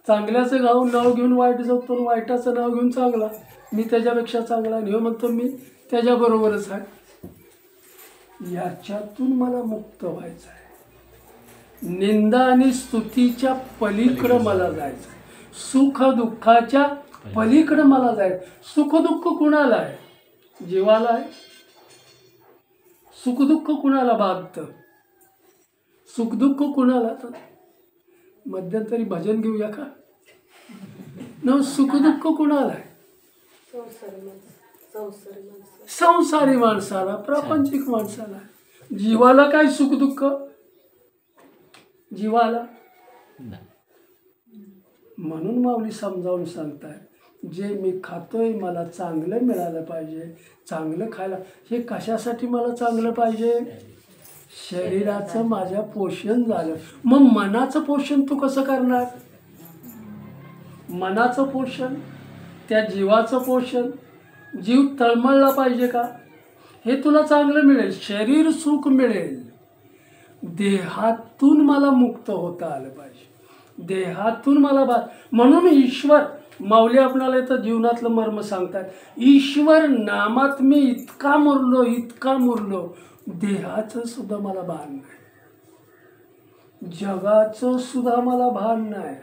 A: चांगल्याचं नाव घेऊन वाईट जगतो, वाईटाचं नाव घेऊन चांगला, मी त्याच्यापेक्षा चांगला, आणि म्हणतो मी त्याच्याबरोबरच आहे. याच्यातून मला मुक्त व्हायचं आहे. निंदा आणि स्तुतीच्या पलीकडं मला जायचं आहे. सुख दुःखाच्या पलीकडं मला जायचं. सुख दुःख कुणाला आहे? जीवाला आहे. सुख दुःख कुणाला बाधतं? सुख दुःख कुणाला? तर मध्यंतरी भजन घेऊया का? न सुख दुःख कुणाला आहे? संसारी माणसाला, प्रापंचिक माणसाला. जीवाला काय सुख दुःख? जीवाला. म्हणून माऊली समजावून सांगताय, जे मी खातोय मला चांगलं मिळालं पाहिजे. चांगलं खायला, हे कशासाठी मला चांगलं पाहिजे? शरीराचं माझ्या पोषण झालं. मग मनाचं पोषण तू कसं करणार? मनाचं पोषण, त्या जीवाचं पोषण. जीव तळमळला पाहिजे का? हे तुला चांगलं मिळेल, शरीर सुख मिळेल. देहातून मला मुक्त होता आलं पाहिजे. देहातून मला म्हणून ईश्वर, माऊली आपणाला तर जीवनातलं मर्म सांगतात. ईश्वर नामात मी इतका मुरलो, देहाचं सुद्धा मला भान नाही, जगाचं सुद्धा मला भान नाही.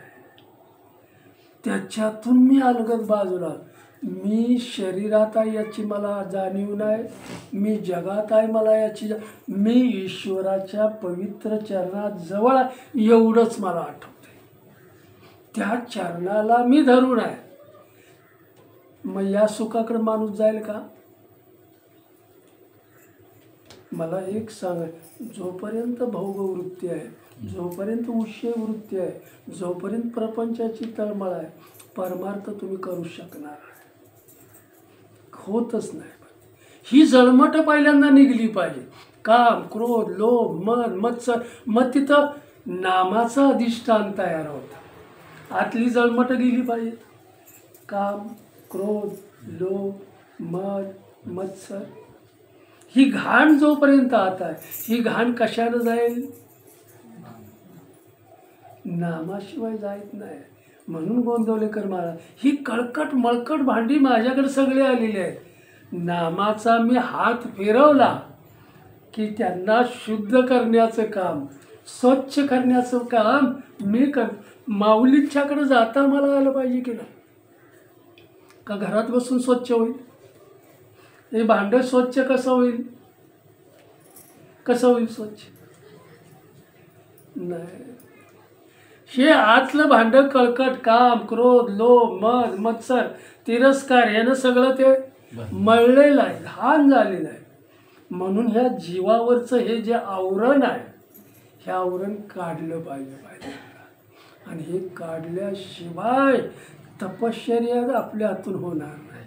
A: त्याच्यातून मी अलगद बाजूला. मी शरीरात आहे याची मला जाणीव नाही, मी जगात आहे मला याची मी ईश्वराच्या पवित्र चरणात जवळ आहे एवढंच मला आठवतंय. त्या चरणाला मी धरून आहे. मग या सुखाकडे माणूस जाईल का? मला एक सांग, जोपर्यंत भोगवृत्ती आहे, जोपर्यंत उष्य वृत्ती आहे, जोपर्यंत प्रपंचाची तळमळ आहे, परमार्थ तुम्ही करू शकणार होतच नाही. ही जळमट पहिल्यांदा निघली पाहिजे. काम, क्रोध, लोभ, मन, मत्सर. मग तिथं नामाचं अधिष्ठान तयार होतं. आतली जळमट गेली पाहिजे. काम, क्रोध, लोभ, मन, मत्सर, ही घाण जोपर्यंत आत आहे, ही घाण कशानं जाईल? नामाशिवाय जायत नाही. म्हणून गोंदवलेकर महाराज, ही कळकट मळकट भांडी माझ्याकडे सगळे आलेली आहेत. नामाचा मी हात फिरवला की त्यांना शुद्ध करण्याचं काम, स्वच्छ करण्याचं काम मी माऊलीच्याकडे जाता मला आलं पाहिजे की नाही? का घरात बसून स्वच्छ होईल? हे भांडं स्वच्छ कसं होईल? कसं होईल स्वच्छ? नाही. हे आतलं भांडं कळकट, काम, क्रोध, लोभ, मद, मत्सर, तिरस्कार यानं सगळं ते मळलेलं आहे, घाण झालेलं आहे. म्हणून ह्या जीवावरचं हे जे आवरण आहे, हे आवरण काढलं पाहिजे. आणि हे काढल्याशिवाय तपश्चर्या आपल्या हातून होणार नाही.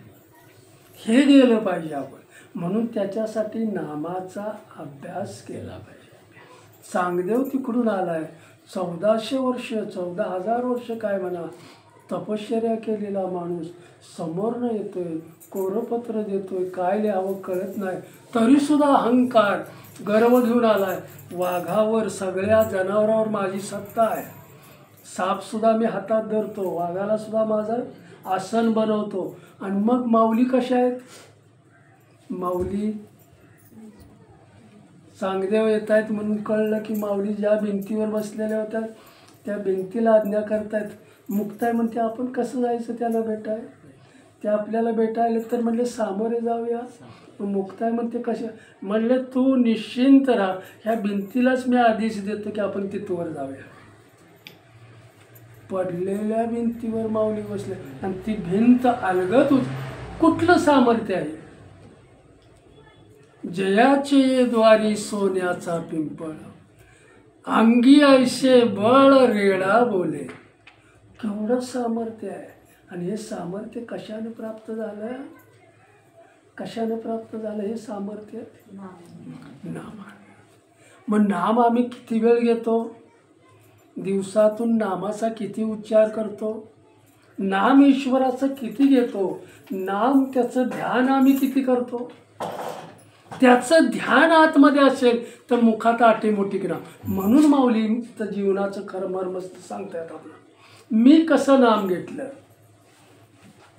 A: हे गेलं पाहिजे आपण. म्हणून त्याच्यासाठी नामाचा अभ्यास केला पाहिजे. चांगदेव तिकडून आलाय, 1400 वर्ष, 14,000 वर्ष काय म्हणा, तपश्चर्या केलेला माणूस समोरनं येतोय, कोरपत्र देतोय, काय लिहावं कळत नाही, तरीसुद्धा अहंकार, गर्व घेऊन आलाय. वाघावर, सगळ्या जनावरावर माझी सत्ता आहे. सापसुद्धा मी हातात धरतो, वाघाला सुद्धा माझं आसन बनवतो. आणि मग माऊली कशा आहेत? माऊली चांगदेव येत आहेत म्हणून कळलं की माऊली ज्या भिंतीवर बसलेल्या होत्या त्या भिंतीला आज्ञा करतायत. मुक्ताय म्हणते आपण कसं जायचं त्याला भेटाय? ते आपल्याला भेटायला तर म्हणले सामोरे जाऊया. मुक्ताय म्हणते कशा? म्हणले तू निश्चिंत राहा, ह्या भिंतीलाच मी आदेश देतो की आपण तिथवर जाऊया. पडलेल्या भिंतीवर माऊली बसले आणि ती भिंत अलगद होती. कुठलं सामर्थ्य आहे? जयाचे द्वारी सोन्याचा पिंपळ, अंगी ऐसे बळ रेडा बोले. केवढं सामर्थ्य आहे. आणि हे सामर्थ्य कशाने प्राप्त झालं? कशाने प्राप्त झालं हे सामर्थ्य? नाम. मग नाम आम्ही किती वेळ घेतो? दिवसातून नामाचा किती उच्चार करतो? नाम ईश्वराचं किती घेतो? नाम त्याचं ध्यान आम्ही किती करतो? त्याचं ध्यान आतमध्ये असेल तर मुखात आटेमोठी ना. म्हणून माऊली तर जीवनाचं खरं मर्मस्त सांगतायत आपलं. मी कसं नाम घेतलं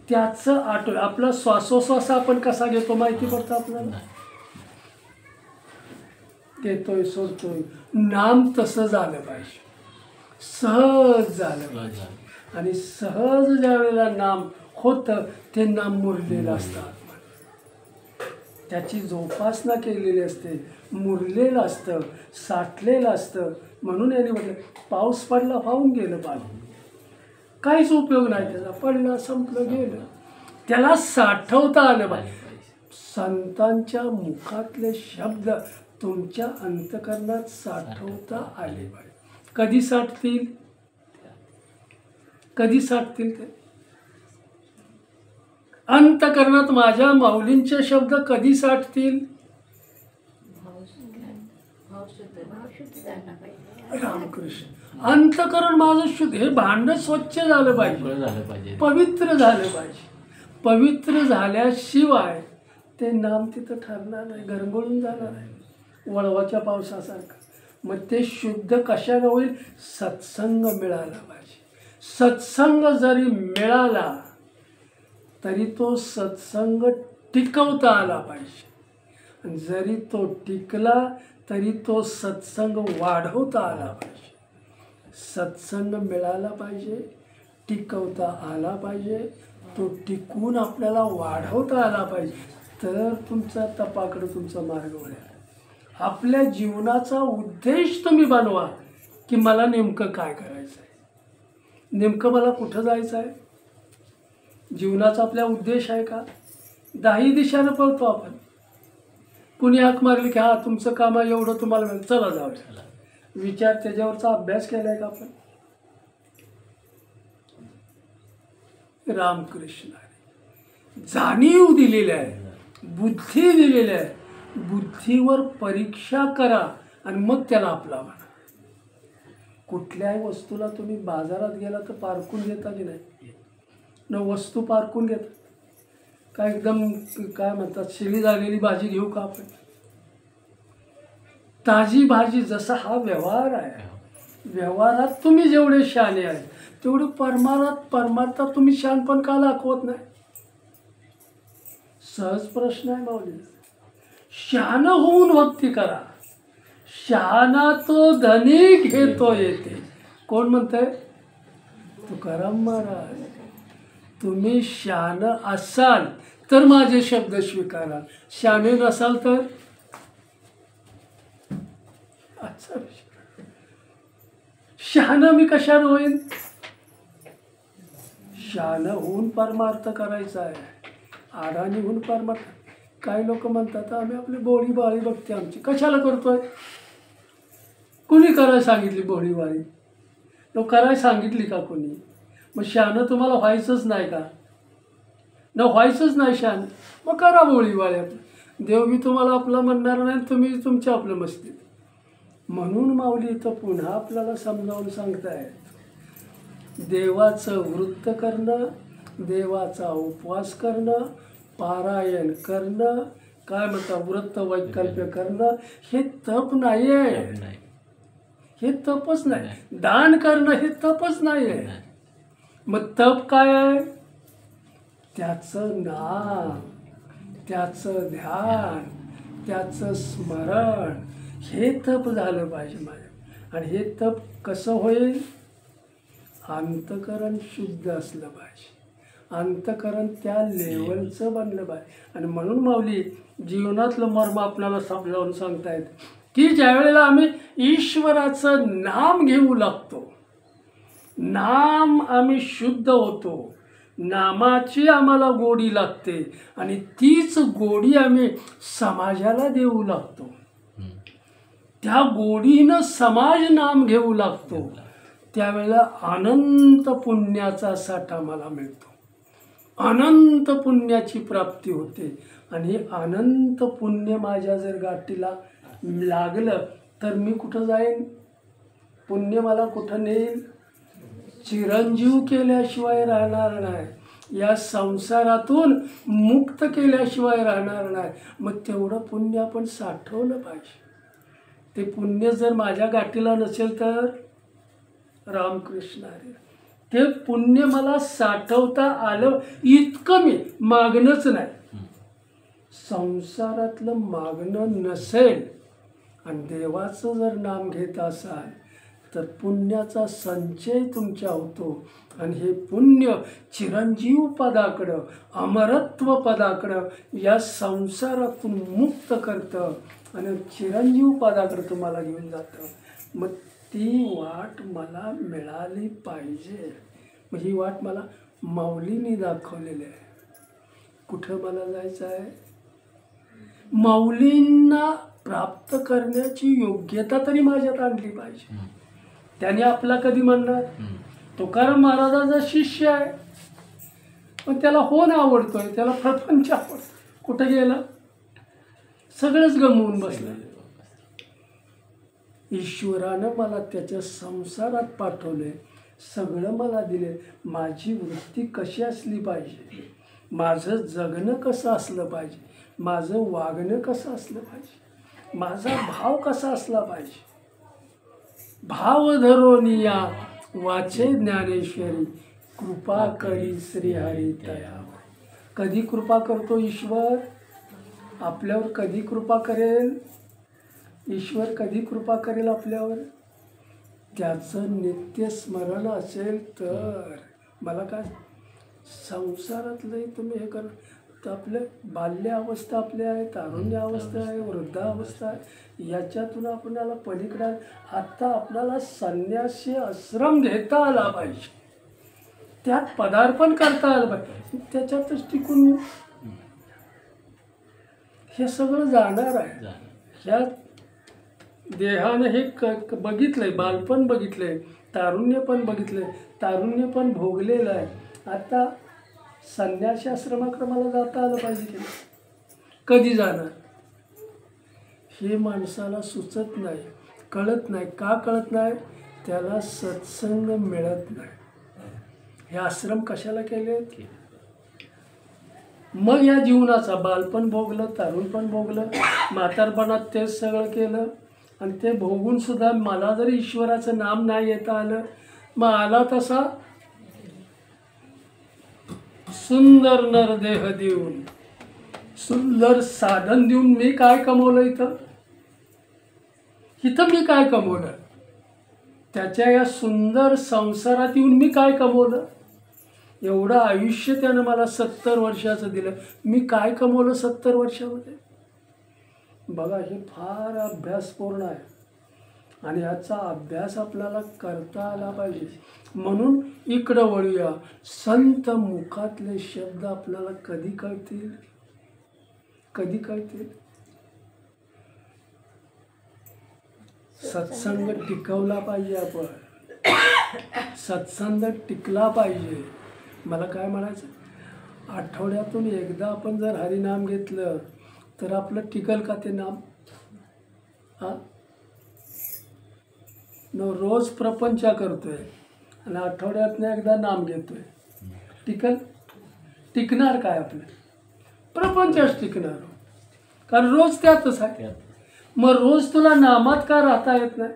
A: त्याचं आपला श्वासोश्वास आपण कसा घेतो माहिती पडतं आपल्याला? घेतोय सोडतोय. नाम तसं झालं पाहिजे, सहज झालं पाहिजे. आणि सहज ज्या वेळेला नाम होतं ते नाम मुरलेलं असतं. त्याची जोपासना केलेली असते, मुरलेलं असतं, साठलेलं असतं. म्हणून यांनी म्हटलं पाऊस पडला वाहून गेलं पाणी, काहीच उपयोग नाही त्याचा. पडलं संपलं गेलं. त्याला साठवता आलं पाहिजे. संतांच्या मुखातले शब्द तुमच्या अंतकरणात साठवता आले पाहिजे. कधी साठतील? कधी साठतील ते? अंतकरणात माझ्या माऊलींचे शब्द कधी साठतील? रामकृष्ण. अंतकरण माझं शुद्ध, हे भांड स्वच्छ झालं पाहिजे, पवित्र झालं पाहिजे. पवित्र झाल्याशिवाय ते नाम तिथं ठरणार नाही, गरगळून जाणार आहे वळवाच्या पावसासारखं. मग ते शुद्ध कशाला होईल? सत्संग मिळाला पाहिजे. सत्संग जरी मिळाला तरी तो सत्संग टिकवता आला पाहिजे. जरी तो टिकला तरी तो सत्संग वाढवता आला पाहिजे. सत्संग मिळाला पाहिजे, टिकवता आला पाहिजे, तो टिकून आपल्याला वाढवता आला पाहिजे. तर तुमचा तपाकडे तुमचा मार्ग वळेल. आपल्या जीवनाचा उद्देश तुम्ही बनवा की मला नेमकं काय करायचं आहे, नेमकं मला कुठं जायचं आहे. जीवनाचा आपला उद्देश आहे का? 10 दिशानं पळतो आपण. कुणी हाक मारली की हा तुमचं काम आहे, एवढं तुम्हाला मिळेल, चला जाऊया. विचार त्याच्यावरचा अभ्यास केला आहे का आपण? रामकृष्ण जाणीव दिलेली आहे, बुद्धी दिलेली आहे. बुद्धीवर परीक्षा करा आणि मग त्याला आपला म्हणा. कुठल्याही वस्तूला तुम्ही बाजारात गेला तर पारखून घेता की नाही? न वस्तू पारखून घेतात का? एकदम काय म्हणतात शिळी झालेली भाजी घेऊ का आपण? ताजी भाजी. जसा हा व्यवहार आहे, व्यवहारात तुम्ही जेवढे शहाणे आहे तेवढे परमार्थात तुम्ही शहाणपण का दाखवत नाही? सहज प्रश्न आहे माऊली. शहाणं होऊन भक्ती करा. शहाणा तो धनी घेतो येते. कोण म्हणतंय? तुकाराम महाराज. तुम्ही शहाणं असाल तर माझे शब्द स्वीकारा, शहाणे नसाल तर अच्छा. शहाणं मी कशानं होईन? शहाणं होऊन परमार्थ करायचा आहे, आडाणी होऊन परमार्थ. काही लोक म्हणतात आम्ही आपली बोळी बाळी बघते आमची. कशाला करतोय? कुणी करायला सांगितली बोळी बाळी? लोक करायला सांगितली का कोणी? मग शहाणं तुम्हाला व्हायचंच नाही का? न व्हायचंच नाही शहाणं, मग करा बोळी बाळी. आपलं देव बी तुम्हाला आपला म्हणणार नाही, तुम्ही तुमच्या आपलं मस्तीत. म्हणून माऊली इथं पुन्हा आपल्याला समजावून सांगतायत, देवाचं वृत्त करणं, देवाचा उपवास करणं, पारायण करणं, काय म्हणतात व्रत वैकल्प्य करणं, हे तप नाही आहे. हे तपच नाही. दान करणं हे तपच नाही आहे. मग तप काय आहे? त्याचं नाम, त्याचं ध्यान, त्याचं स्मरण, हे तप झालं पाहिजे माझ्या. आणि हे तप कसं होईल? अंतकरण शुद्ध असलं पाहिजे, अंतकरण त्या लेवलचं बनलं पाहिजे. आणि म्हणून माऊली जीवनातलं मर्म आपल्याला समजावून सांगतायत की ज्या वेळेला आम्ही ईश्वराचं नाम घेऊ लागतो, नाम आम्ही शुद्ध होतो, नामाची आम्हाला गोडी लागते आणि तीच गोडी आम्ही समाजाला देऊ लागतो. त्या गोडीनं समाज नाम घेऊ लागतो. त्यावेळेला अनंत पुण्याचा साठा मला मिळतो. अनंत पुण्याची प्राप्ती होते. आणि हे अनंत पुण्य माझ्या जर गाठीला लागलं तर मी कुठं जाईन? पुण्य मला कुठं नेईल? चिरंजीव केल्याशिवाय राहणार नाही, या संसारातून मुक्त केल्याशिवाय राहणार नाही. मग तेवढं पुण्य आपण साठवलं पाहिजे. ते पुण्य जर माझ्या गाठीला नसेल तर रामकृष्ण हरी, ते पुण्य मला साठवता आलं इतकं मी मागणंच नाही. संसारातलं मागणं नसेल आणि देवाचं जर नाम घेत असाल तर पुण्याचा संचय तुमच्या होतो. आणि हे पुण्य चिरंजीव पदाकडं, अमरत्व पदाकडं, या संसारातून मुक्त करतं आणि चिरंजीव पदाकडं तुम्हाला घेऊन जातं. मग ती वाट मला मिळाली पाहिजे. मग ही वाट मला माऊलींनी दाखवलेली आहे. कुठं मला जायचं आहे? माऊलींना प्राप्त करण्याची योग्यता तरी माझ्यात आणली पाहिजे. त्याने आपला कधी म्हणणार? तुकाराम महाराजाचा शिष्य आहे, पण त्याला होण आवडतोय, त्याला प्रपंच आवडतो. कुठं गेला? सगळंच गमवून बसलं. ईश्वरानं मला त्याच्या संसारात पाठवले, सगळं मला दिले. माझी वृत्ती कशी असली पाहिजे, माझं जगणं कसं असलं पाहिजे, माझं वागणं कसं असलं पाहिजे, माझा भाव कसा असला पाहिजे. भाव धरोनिया वाचे ज्ञानेश्वरी, कृपा करी श्रीहरी तयावर. कधी कृपा करतो ईश्वर आपल्यावर? कधी कृपा करेल ईश्वर? कधी कृपा करेल आपल्यावर? त्याचं नित्य स्मरण असेल तर. मला काय संसारातलंही तुम्ही हे कर, तर आपलं बाल्य अवस्था आपली आहे, तारुण्य अवस्था आहे, वृद्धावस्था आहे, याच्यातून आपल्याला पलीकडे आत्ता आपल्याला संन्यासी आश्रम घेता आला पाहिजे, त्यात पदार्पण करता आलं पाहिजे. त्याच्यातच टिकून हे सगळं जाणार आहे. ह्या देहानं हे बघितलंय, बालपण बघितलंय, तारुण्य पण बघितलंय, तारुण्य पण भोगलेलं आहे. आता संन्यासी आश्रमाकडे मला जाता आलं पाहिजे की कधी जाणार? हे माणसाला सुचत नाही, कळत नाही. का कळत नाही? त्याला सत्संग मिळत नाही. हे आश्रम कशाला केले? मग या जीवनाचा बालपण भोगलं, तारुणपण भोगलं, म्हातारपणात तेच सगळं केलं. आणि ते भोगून सुद्धा मला जर ईश्वराचं नाम नाही येता आलं, मग आला तसा सुंदर नरदेह देऊन, सुंदर साधन देऊन मी काय कमवलं? इथं मी काय कमवलं? त्याच्या या सुंदर संसारात येऊन मी काय कमवलं? एवढं आयुष्य त्यानं मला 70 वर्षाचं दिलं, मी काय कमवलं 70 वर्षामध्ये? बघा, हे फार अभ्यासपूर्ण आहे आणि याचा अभ्यास आपल्याला करता आला पाहिजे. म्हणून इकडं वळूया. संत मुखातले शब्द आपल्याला कधी कळतील? कधी कळतील? सत्संग टिकवला पाहिजे. आपण सत्संग टिकला पाहिजे. मला काय म्हणायचं, आठवड्यातून एकदा आपण जर हरिनाम घेतलं तर आपलं टिकल का ते नाम? हां, रोज प्रपंच करतोय आणि आठवड्यातनं एकदा नाम घेतोय, टिकल? टिकणार काय आपलं? प्रपंचच टिकणार, कारण रोज त्यातच आहे. मग रोज तुला नामात का राहता येत नाही?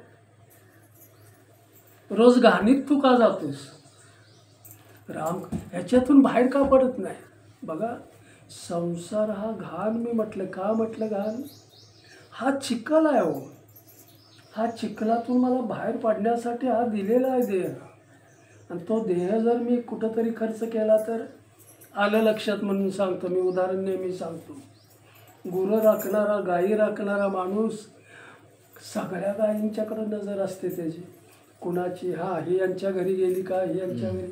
A: रोज घाणीत तू का जातोस? राम ह्याच्यातून बाहेर का पडत नाही? बघा, संसार हा घाण. मी म्हटलं, का म्हटलं घाण? हा चिखल आहे हो. हा चिखलातून मला बाहेर पडण्यासाठी हा दिलेला आहे देह. आणि तो देह जर मी कुठंतरी खर्च केला तर आलं लक्षात. म्हणून सांगतो मी, उदाहरण नेहमी सांगतो. गुरं राखणारा, गायी राखणारा माणूस, सगळ्या गायींच्याकडे नजर असते त्याची. कुणाची? हा, ही यांच्या घरी गेली का, ही यांच्या घरी.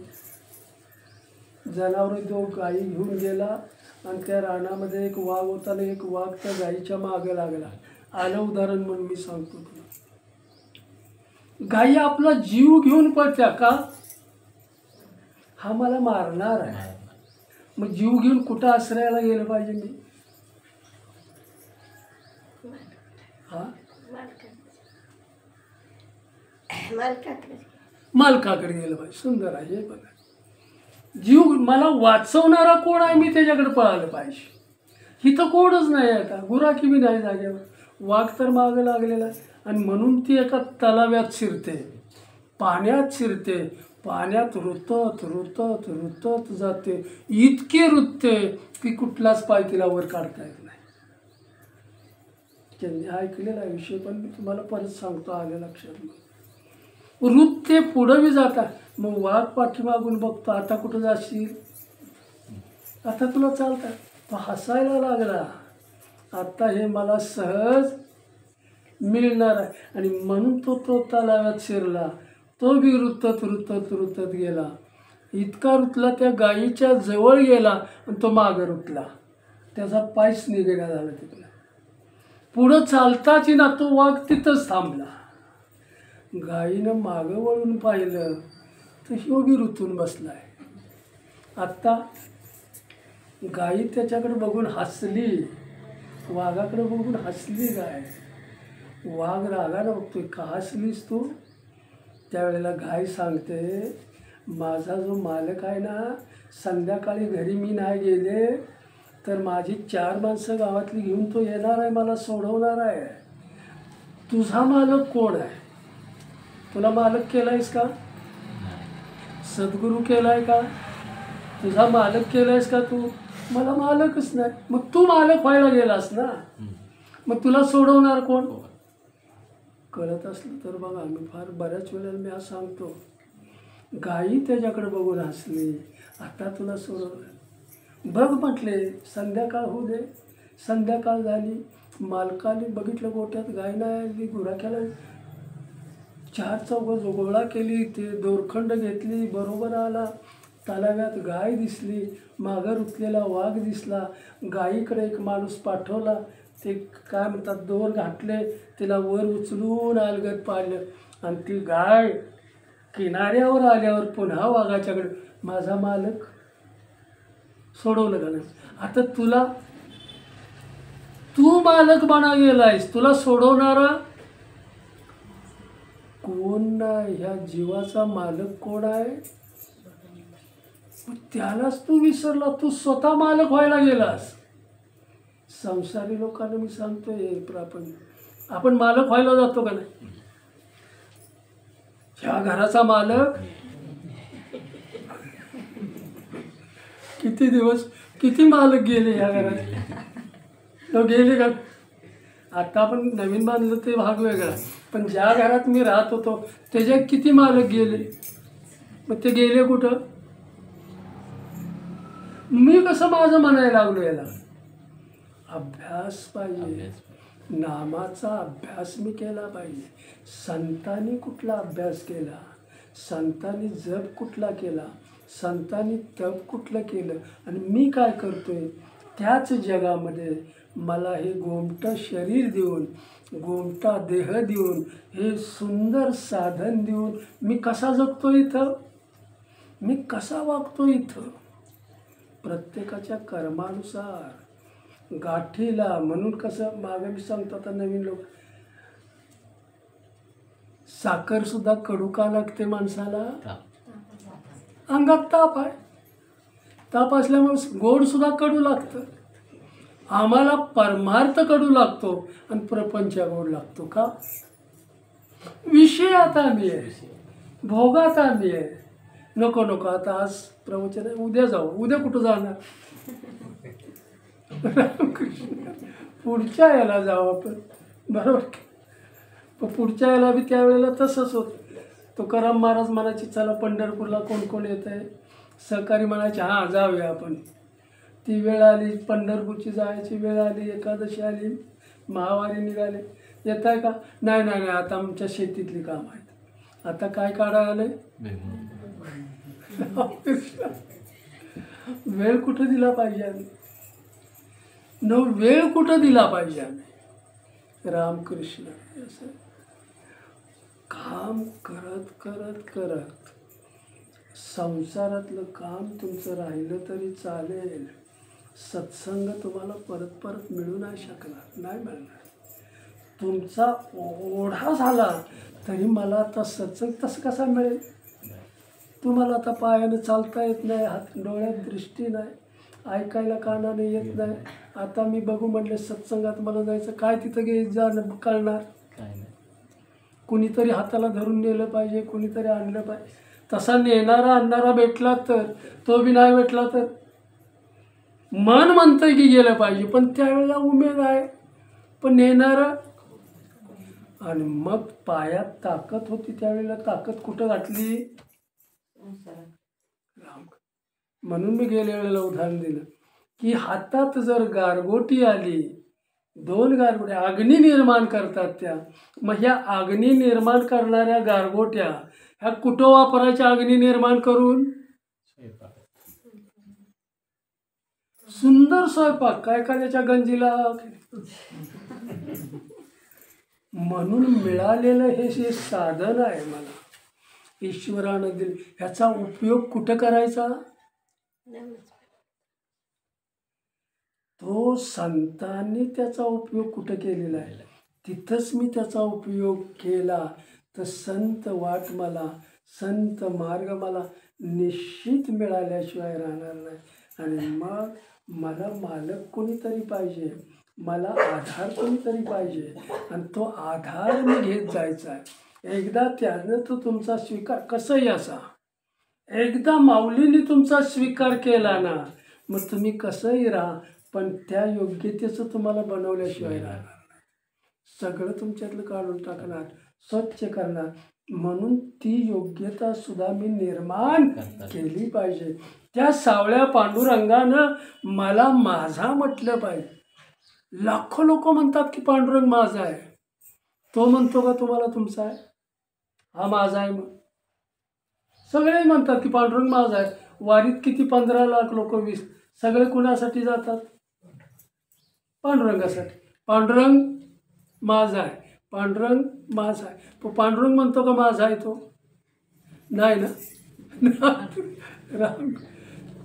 A: जनावर तो गायी घेऊन गेला आणि त्या रानामध्ये एक वाघ होता आणि एक वाघ त्या गायीच्या मागं लागला. आलं उदाहरण म्हणून मी सांगतो तुला. गायी आपला जीव घेऊन पळत्या का? हा मला मारणार आहे, मग जीव घेऊन कुठं आश्रयाला गेलं पाहिजे मी? हा, मालकाकडे गेलं पाहिजे. सुंदर आहे हे बघा. जीव मला वाचवणारा कोण आहे मी त्याच्याकडे पळालं पाहिजे. इथं कोणच नाही आता, गुराखी बी नाही जागेवर. वाघ तर मागं लागलेला आहे. आणि म्हणून ती एका तलाव्यात शिरते, पाण्यात शिरते, पाण्यात रुतत रुतत रुतत जाते. इतके रुतते की कुठलाच पाय तिला वर काढता येत नाही. त्यांनी ऐकलेला विषय, पण मी तुम्हाला परत सांगतो, आलं लक्षात. रुतते पुढं बी जाता. मग वाघ पाठीमागून बघतो, आता कुठं जाशील, आता तुला चालतं. तो हसायला लागला, आता हे मला सहज मिळणार आहे. आणि म्हणून तो तलाव्यात शिरला. तो बी रुतत रुतत रुतत गेला. इतका रुतला त्या गायीच्या जवळ गेला आणि तो मागं रुतला. त्याचा पायच निघेना झाला तिथला. पुढं चालताच ना तो वाघ तिथंच थांबला. गायीनं मागं वळून पाहिलं तर ह्यो बी रुतून बसलाय. आत्ता गायी त्याच्याकडे बघून हसली, वाघाकडे बघून हसली गाय. वाघ रागानं बघतोय, का हसलीस तू? त्यावेळेला गाय सांगते, माझा जो मालक आहे ना, संध्याकाळी घरी मी नाही गेले तर माझी 4 माणसं गावातली घेऊन तो येणार आहे, मला सोडवणार आहे. तुझा मालक कोण आहे? तुला मालक केलायस का? सद्गुरू केलाय का? तुझा मालक केलायस का तू? मला मालकच नाही. मग तू मालक व्हायला गेलास ना, मग तुला सोडवणार कोण? कळत असलं तर बघा, मी फार बऱ्याच वेळेला मी आज सांगतो, गायी त्याच्याकडे बघून हसली, आता तुला सोडवलं. बघ म्हटले, संध्याकाळ होऊ दे. संध्याकाळ झाली, मालकाने बघितलं गोट्यात गाय नाही आली. गुराख्याला 4 चौघं गोळा केली, ते दोरखंड घेतली, बरोबर आला. तलाव्यात गाय दिसली, मागं रुतलेला वाघ दिसला. गायीकडे एक माणूस पाठवला, ते काय म्हणतात दोर घातले, तिला वर उचलून अलगद पाडलं. आणि ती गाय किनाऱ्यावर आल्यावर पुन्हा वाघाच्याकडे, माझा मालक सोडवलं का नाही? आता तू मालक बना गेलायस, तुला सोडवणारा कोण नाही. ह्या जीवाचा मालक कोण आहे? त्यालाच तू विसरला. तू स्वतः मालक व्हायला गेलास. संसारी लोकांना मी सांगतोय, आपण मालक व्हायला जातो का नाही? ह्या घराचा मालक किती दिवस, किती मालक गेले ह्या घरात, तो गेले का? आता आपण नवीन बांधलं ते भाग वेगळा, पण ज्या घरात मी राहत होतो त्याच्यात किती मालक गेले. मग ते गेले कुठं? मी कसं माझं म्हणायला लागलो याला? अभ्यास पाहिजे, नामाचा अभ्यास मी केला पाहिजे. संतांनी कुठला अभ्यास केला, संतांनी जप कुठला केला, संतांनी तप कुठलं केलं, आणि मी काय करतोय त्याच जगामध्ये मला हे गोमटं शरीर देऊन, गोमटा देह देऊन, हे सुंदर साधन देऊन मी कसा जगतो इथं, मी कसा वागतो इथं? प्रत्येकाच्या कर्मानुसार गाठीला. म्हणून कसं मागे मी सांगतो, आता नवीन लोक, साखरसुद्धा कडू का लागते माणसाला? अंगात ताप आहे, ताप असल्यामुळे गोडसुद्धा कडू लागतं. आम्हाला परमार्थ कडू लागतो आणि प्रपंच गोड लागतो का? विषयात आम्ही आहे, भोगात आम्ही आहे. नको नको, आता आज प्रवचन आहे, उद्या जाऊ. उद्या कुठं जाणार? रामकृष्ण, पुढच्या याला जाऊ आपण, बरोबर. पण पुढच्या याला बी त्यावेळेला तसंच होतं. तुकाराम महाराज म्हणायचे, चला पंढरपूरला कोण कोण येत आहे? सहकारी म्हणायचे, हां जाऊया आपण. ती वेळ आली, पंढरपूरची जायची वेळ आली, एकादशी आली, महावारी निघाले. येत आहे का? नाही नाही नाही, आता आमच्या शेतीतली काम आहेत. आता काय काढायला आले? वेळ कुठं दिला पाहिजे आम्ही? वेळ कुठं दिला पाहिजे आम्ही? रामकृष्ण असं काम करत करत करत संसारातलं काम तुमचं राहिलं तरी चालेल, सत्संग तुम्हाला परत परत मिळू नाही शकणार, नाही मिळणार. तुमचा ओढा झाला तरी मला आता सत्संग तसं कसा मिळेल? तुम्हाला आता पायानं चालता येत नाही, हात डोळ्यात दृष्टी नाही, ऐकायला कानाने येत नाही. आता मी बघू म्हटले सत्संगात मला जायचं, काय तिथं जाणं कळणार?
B: काय नाही.
A: कुणीतरी हाताला धरून नेलं पाहिजे, कुणीतरी आणलं पाहिजे. तसा नेणारा आणणारा भेटला तर, तो बी नाही भेटला तर मन म्हणतंय की गेलं पाहिजे, पण त्यावेळेला उमेद आहे, पण नेणारा. आणि मग पायात ताकद होती त्यावेळेला ताकद कुठं घातली? राम. म्हणून मी गेल्या वेळेला उदाहरण दिलं की हातात जर गारगोटी आली, 2 गारगोट्या अग्नी निर्माण करतात त्या, मग ह्या अग्नी निर्माण करणाऱ्या गारगोट्या ह्या कुठं वापरायच्या? अग्नी निर्माण करून
B: स्वयंपाक.
A: सुंदर स्वयंपाक, काय एखाद्याच्या गंजीला. म्हणून मिळालेलं हे साधन आहे मला, ईश्वरानं दिलं. ह्याचा उपयोग कुठं करायचा? तो संतांनी त्याचा उपयोग कुठं केलेला आहे तिथंच मी त्याचा उपयोग केला, तर संत वाट मला, संत मार्ग मला निश्चित मिळाल्याशिवाय राहणार नाही. आणि मग मला मालक कोणीतरी पाहिजे, मला आधार कोणीतरी पाहिजे, आणि तो आधार मी घेत जायचा आहे. एकदा त्यानं तो तुमचा स्वीकार, कसंही असा, एकदा माऊलीने तुमचा स्वीकार केला ना, मग तुम्ही कसंही राहा, पण त्या योग्यतेचं तुम्हाला बनवल्याशिवाय राहणार नाही. सगळं तुमच्यातलं काढून टाकणार, स्वच्छ करणार. म्हणून ती योग्यता सुद्धा मी निर्माण केली पाहिजे. त्या सावळ्या पांडुरंगानं मला माझा म्हटलं पाहिजे. लाखो लोक म्हणतात की पांडुरंग माझा आहे, तो म्हणतो का तुम्हाला तुमचा आहे? हा माझा आहे. मग सगळे म्हणतात की पांडुरंग माझा आहे. वारीत किती 15 लाख लोक, 20, सगळे कुणासाठी जातात? पांडुरंगासाठी. पांडुरंग माझा आहे, पांडुरंग माझा आहे. पण पांडुरंग म्हणतो का माझा आहे? तो नाही ना. राम.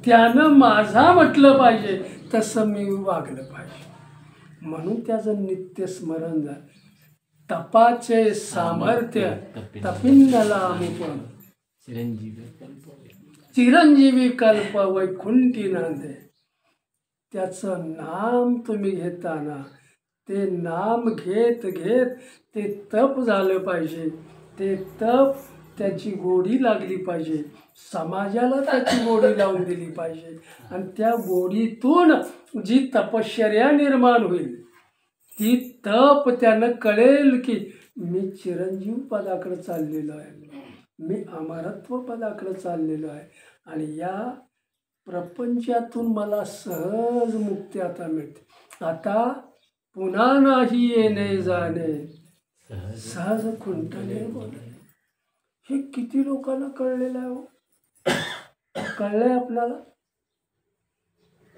A: त्यानं माझा म्हटलं पाहिजे, तसं मी वागलं पाहिजे. म्हणून त्याचं नित्य स्मरण झालं. तपाचे सामर्थ्य तपिन्नला मुपम, चिरंजीवी कल्प वैकुंठी नांदे. त्याचं नाम तुम्ही घेताना, ते नाम घेत घेत ते तप झालं पाहिजे. ते तप त्याची गोडी लागली पाहिजे, समाजाला त्याची गोडी लावून दिली पाहिजे. आणि त्या गोडीतून जी तपश्चर्या निर्माण होईल, ती तप त्यानं कळेल की मी चिरंजीव पदाकडे चाललेलो आहे, मी अमरत्व पदाकडे चाललेलो आहे. आणि या प्रपंचातून मला सहज मुक्ती आता मिळते. आता पुन्हा नाही येणे जाणे, सहज खुंटणे बोलणे. हे किती लोकांना कळलेलं आहे हो? कळलंय आपल्याला?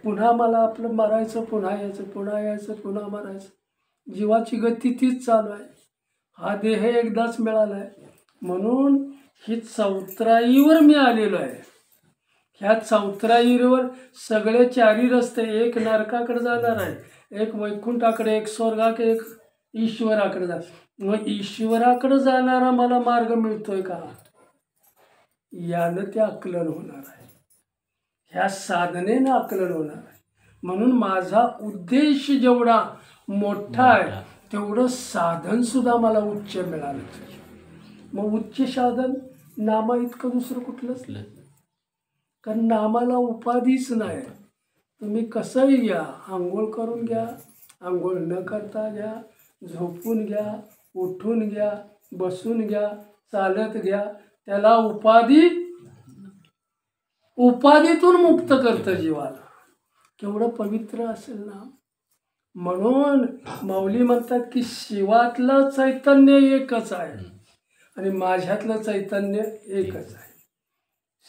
A: पुन्हा मला आपलं मरायचं, पुन्हा यायचं, पुन्हा यायचं, पुन्हा मरायचं. जीवाची गती तीच चालू आहे. हा देह एकदाच मिळाला आहे. म्हणून ही चौतराईवर मी आलेलो आहे. ह्या चौतराईवर सगळे 4 रस्ते, एक नरकाकडे जाणार आहे, एक वैकुंठाकडे, एक स्वर्गाकडे, एक ईश्वराकडे जा. मग ईश्वराकडे जाणारा मला मार्ग मिळतोय का? यानं ते आकलन होणार आहे, ह्या साधनेनं आकलन होणार आहे. म्हणून माझा उद्देश जेवढा मोठा आहे, तेवढं साधनसुद्धा मला उच्च मिळालं पाहिजे. मग उच्च साधन नामा इतकं दुसरं कुठलंच नाही. कारण नामाला उपाधीच नाही. तुम्ही कसंही घ्या, आंघोळ करून घ्या, आंघोळ न करता घ्या, झोपून घ्या, उठून घ्या, बसून घ्या, चालत घ्या, त्याला उपाधीतून मुक्त करतं जीवाला. केवढं पवित्र असेल ना. म्हणून माऊली म्हणतात की शिवातलं चैतन्य एकच आहे आणि माझ्यातलं चैतन्य एकच आहे.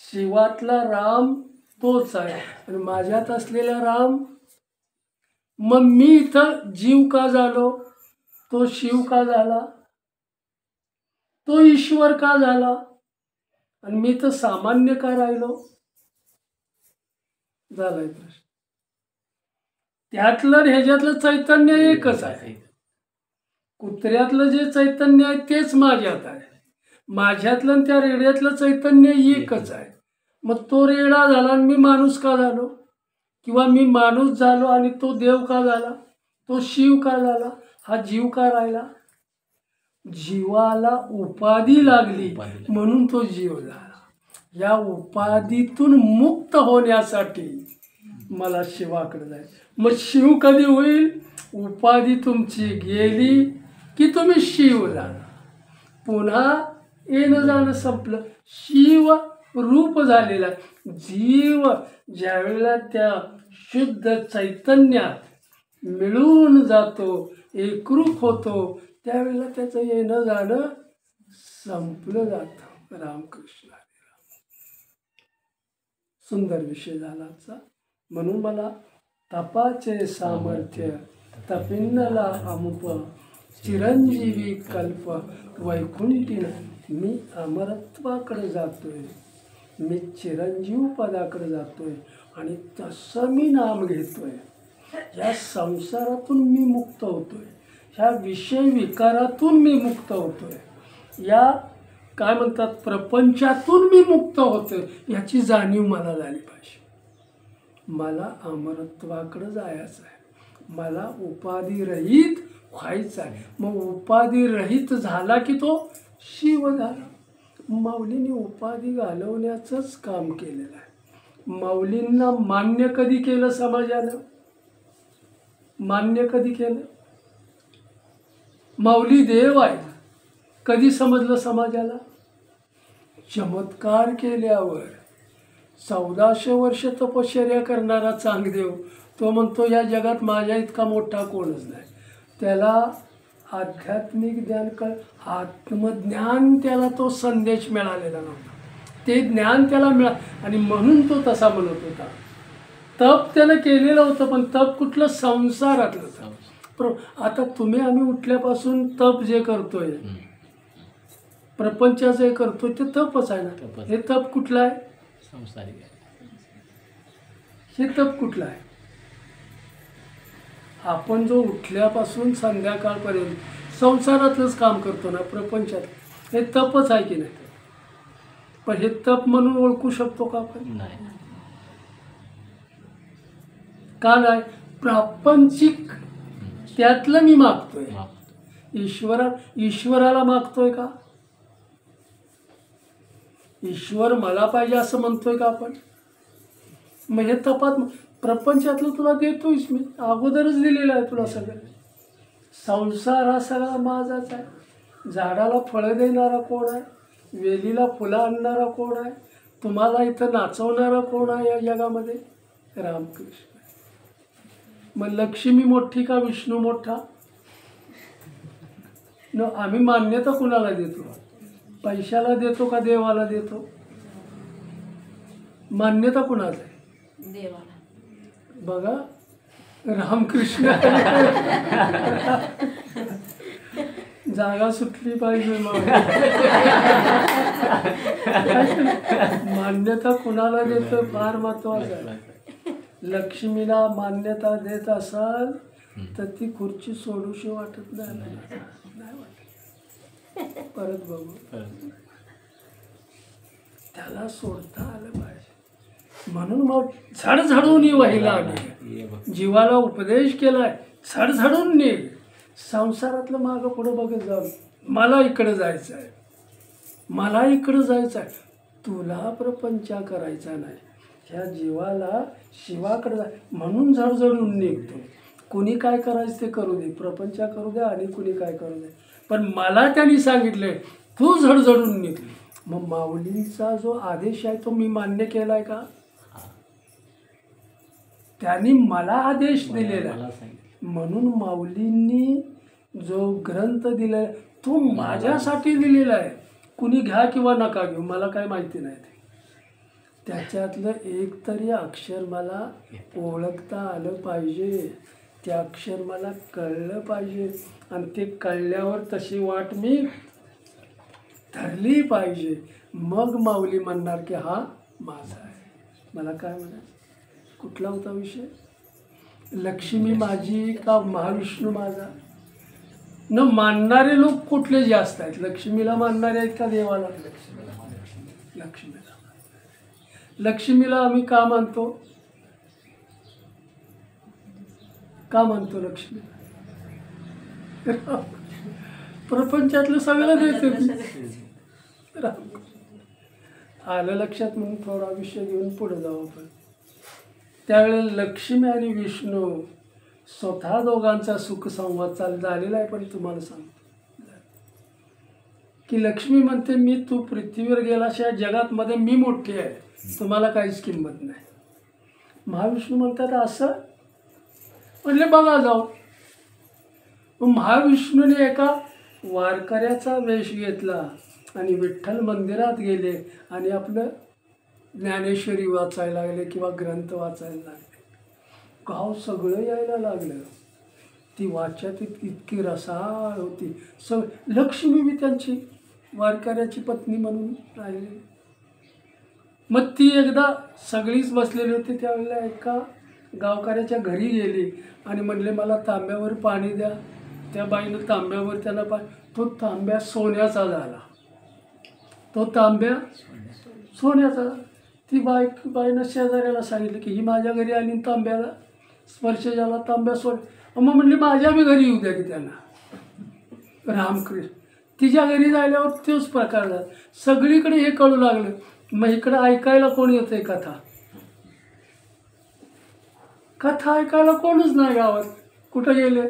A: शिवातला राम तोच आहे आणि माझ्यात असलेला राम. मग मी इथं जीव का झालो? तो शिव का झाला? तो ईश्वर का झाला? आणि मी तर सामान्य का राहिलो? झालाय प्रश्न. त्यातलं आणि ह्याच्यातलं चैतन्य एकच आहे. कुत्र्यातलं जे चैतन्य आहे तेच माझ्यात आहे. माझ्यातलं आणि त्या रेड्यातलं चैतन्य एकच आहे. मग तो रेडा झाला आणि मी माणूस का झालो? किंवा मी माणूस झालो आणि तो देव का झाला? तो शिव का झाला? हा जीव का राहिला? जीवाला उपाधी लागली म्हणून तो जीव झाला. या उपाधीतून मुक्त होण्यासाठी मला शिवाकडे जायचं. मग शिव कधी होईल? उपाधी तुमची गेली की तुम्ही शिव झाला. पुन्हा येणं जाणं संपलं. शिव रूप झालेला जीव ज्यावेळेला त्या शुद्ध चैतन्यात मिळून जातो, एकरूप होतो, त्यावेळेला त्याचं येणं जाणं संपलं जातं. रामकृष्ण हरी. सुंदर विषय झाला आजचा. म्हणून मला तपाचे सामर्थ्य तपिन्नला अमुप चिरंजीवी कल्प वैकुंठीन. मी अमरत्वाकडे जातोय, मी चिरंजीव पदाकडे जातोय आणि तसं मी नाम घेतोय. या संसारातून मी मुक्त होतोय, ह्या विषय विकारातून मी मुक्त होतोय, या काय म्हणतात प्रपंचातून मी मुक्त होतोय. याची जाणीव मला झाली पाहिजे. मला अमरत्वाकडे जायचं आहे, मला उपाधिरहित व्हायचं आहे. मग उपाधिरहित झाला की तो शिव झाला. माऊलींनी उपाधी घालवण्याचंच काम केलेलं आहे. माऊलींना मान्य कधी केलं समाजानं? मान्य कधी केलं? माऊली देव आहे कधी समजलं समाजाला? चमत्कार केल्यावर. 1400 वर्ष तपश्चर्या करणारा चांगदेव तो म्हणतो या जगात माझ्या इतका मोठा कोणच नाही. त्याला आध्यात्मिक ज्ञान आत्मज्ञान त्याला तो संदेश मिळालेला नव्हता. ते ज्ञान त्याला आणि म्हणून तो तसा म्हणत होता. तप त्यानं केलेलं होतं, पण तप कुठलं? संसारातलं तप. आता तुम्ही आम्ही उठल्यापासून तप जे करतोय, प्रपंचाचं जे करतोय ते तपच आहे ना. हे तप कुठलं आहे?
B: संसारिक.
A: हे तप कुठलं आहे? आपण जो उठल्यापासून संध्याकाळपर्यंत संसारातलंच काम करतो ना, प्रपंचात, हे तपच आहे की नाही? पण हे तप म्हणून ओळखू शकतो का आपण?
B: नाही.
A: का नाही? प्रापंचिक त्यातलं मी मागतोय. ईश्वराला मागतोय का? ईश्वर मला पाहिजे असं म्हणतोय का आपण? मग हे तपात प्रपंचातलं तुला देतोयच मी, अगोदरच दिलेलं आहे तुला सगळं. संसार हा सगळा माझाच आहे. झाडाला फळं देणारा कोण आहे? वेलीला फुलं आणणारा कोण आहे? तुम्हाला इथं नाचवणारा कोण आहे या जगामध्ये? रामकृष्ण. मग लक्ष्मी मोठी का विष्णू मोठा? न आम्ही मान्यता कुणाला देतो? पैशाला देतो का देवाला देतो? मान्यता कुणाला आहे?
C: देवाला.
A: बघा रामकृष्ण. जागा सुटली पाहिजे. मान्यता कुणाला देतो फार महत्वाचं आहे. लक्ष्मीला मान्यता देत असाल तर ती खुर्ची सोडूशी वाटत नाही वाटत. परत बघू, त्याला सोडता आलं पाहिजे. म्हणून मग झडझडून व्हायला आली. जीवाला उपदेश केलाय, झडझडून निघ. संसारातलं मागं पुढं बघत जाऊ. मला इकडं जायचं आहे, मला इकडं जायचं आहे. तुला प्रपंच करायचा नाही, ह्या जीवाला शिवाकडे जाय म्हणून झडझडून निघतो. कुणी काय करायचं ते करू दे, प्रपंच करू दे आणि कुणी काय करू दे, पण मला त्यांनी सांगितलंय तू झडझडून निघ. मग माऊलींचा जो आदेश आहे तो मी मान्य केलाय का? त्यांनी मला आदेश दिलेला आहे. म्हणून माऊलींनी जो ग्रंथ दिलाय तो माझ्यासाठी दिलेला आहे. कुणी घ्या किंवा नका घेऊ, मला काय माहिती नाही. त्याच्यातलं एक तरी अक्षर मला ओळखता आलं पाहिजे, ते अक्षर मला कळलं पाहिजे, आणि ते कळल्यावर तशी वाट मी धरली पाहिजे. मग माऊली म्हणणार की हा माझा आहे. मला काय म्हणायचं, कुठला होता विषय? लक्ष्मी माझी का महाविष्णू माझा? न मानणारे लोक कुठले जास्त आहेत? लक्ष्मीला मानणारे आहेत का देवाला? लक्ष्मीला. लक्ष्मीला आम्ही का मानतो? का मानतो लक्ष्मीला? प्रपंचातलं सगळं देते ती. आलं लक्षात म्हणून थोडा विषय घेऊन पुढे जाऊ आपण. त्यावेळेला लक्ष्मी आणि विष्णू स्वतः दोघांचा सुखसंवाद झालेला आहे. पण तुम्हाला सांगतो की लक्ष्मी म्हणते मी तू पृथ्वीवर गेलाशिवाय जगात मध्ये मी मोठी आहे, तुम्हाला काहीच किंमत नाही. महाविष्णू म्हणतात असं म्हणले बघा जाऊ. महाविष्णूने एका वारकऱ्याचा वेश घेतला आणि विठ्ठल मंदिरात गेले आणि आपलं ज्ञानेश्वरी वाचायला लागले किंवा ग्रंथ वाचायला लागले. गाव सगळं यायला लागलं. ती वाच्यात इतकी रसाळ होती. लक्ष्मी बी त्यांची वारकऱ्याची पत्नी म्हणून राहिली. मग ती एकदा सगळीच बसलेली होती. त्यावेळेला एका गावकऱ्याच्या घरी गेली आणि म्हणले मला तांब्यावर पाणी द्या. त्या बाईनं तांब्यावर त्याला तो तांब्या सोन्याचा झाला. तो तांब्या सोन्याचा. ती बाईनं शेजाऱ्याला सांगितलं की ही माझ्या घरी आली आणि तांब्याला स्पर्श झाला, तांब्या सोन्या. मग म्हणले माझ्या बी घरी येऊ द्या की त्यांना. रामकृष्ण तिच्या घरी जायल्यावर तोच प्रकार झाला. सगळीकडे हे कळू लागलं. मग इकडं ऐकायला कोण येतंय कथा? कथा ऐकायला कोणच नाही गावात. कुठं गेले?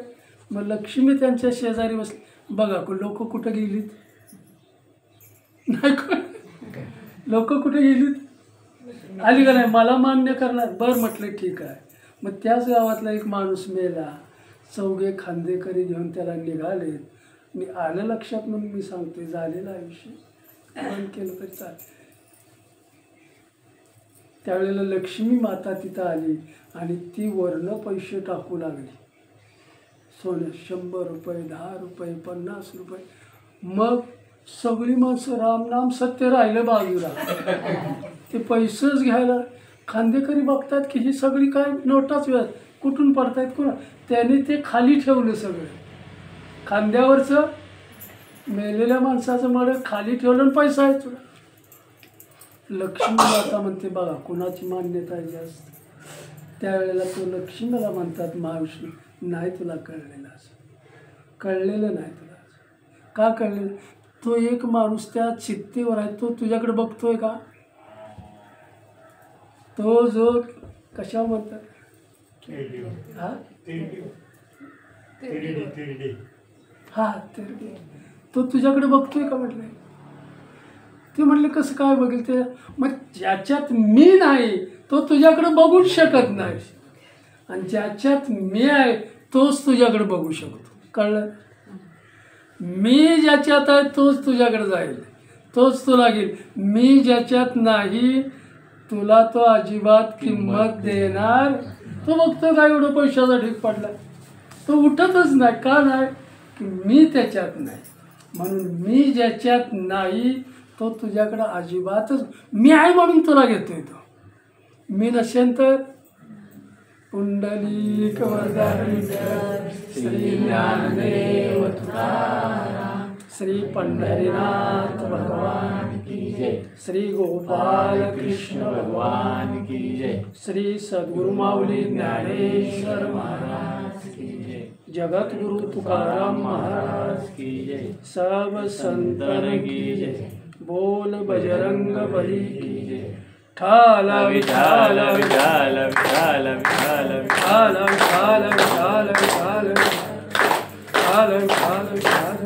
A: मग लक्ष्मी त्यांच्या शेजारी बसली. बघा लोक कुठं गेलीत? नाही लोक कुठे गेलीत? आली का नाही? मला मान्य करणार. बरं म्हटलं ठीक आहे. मग त्याच गावातला एक माणूस मेला. चौघे खांदेकरी घेऊन त्याला निघालेत. मी आलं लक्षात म्हणून मी सांगतोय. झालेला आयुष्य पण केलं तरी चालेल. त्यावेळेला लक्ष्मी माता तिथं आली आणि ती वरनं पैसे टाकू लागली. सोनं 100 रुपये, 10 रुपये, 50 रुपये. मग सगळी माणसं रामनाम सत्य राहिलं बाजूला. ते पैसेच घ्यायला खांदेकरी बघतात की ही सगळी काय नोटाच व्याज कुठून पडतायत कोणा. त्याने ते खाली ठेवलं सगळं. खांद्यावरचं मेलेल्या माणसाचं मळ खाली ठेवलं आणि पैसा आहे तुला. लक्ष्मी माता म्हणते बघा कुणाची मान्यता आहे जास्त. त्यावेळेला तो लक्ष्मीला म्हणतात महाविष्णू नाही तुला कळलेलं. असं कळलेलं नाही तुला. का कळलेलं? तो एक माणूस त्या चित्तेवर आहे. तो तुझ्याकडे बघतोय का? तो जो कशावर म्हणतात हा हा तो तुझ्याकडे बघतोय का म्हटलं. ते म्हटले कसं काय बघेल ते? मग ज्याच्यात मी नाही तो तुझ्याकडे बघूच शकत नाही. आणि ज्याच्यात मी आहे तोच तुझ्याकडे बघू शकतो. कळलं? मी ज्याच्यात आहे तोच तुझ्याकडे जाईल, तोच तुला घेईल. मी ज्याच्यात नाही तुला तो अजिबात किंमत देणार. तो बघतो काय एवढं पैशाचा ढीक पडला. तो उठतच नाही. का नाही? की मी त्याच्यात नाही. म्हणून मी ज्याच्यात नाही तो तुझ्याकडं अजिबातच. मी आहे म्हणून तुला घेतोय तो. मी नसेन तर पुंडलिक वरदारी श्री ज्ञानदेव तुकाराम श्री पंढरीनाथ भगवान की जय. श्री गोपाल कृष्ण भगवान की जय. श्री सद्गुरु माऊली ज्ञानेश्वर महाराज की जय. जगतगुरु तुकाराम महाराज की जय. सब संतन की जय. बोल बजरंग बली की जय. ठाला विठाल विठाल विठाल विठाल विठाल विठाल विठाल विठाल विठाल विठाल विठाल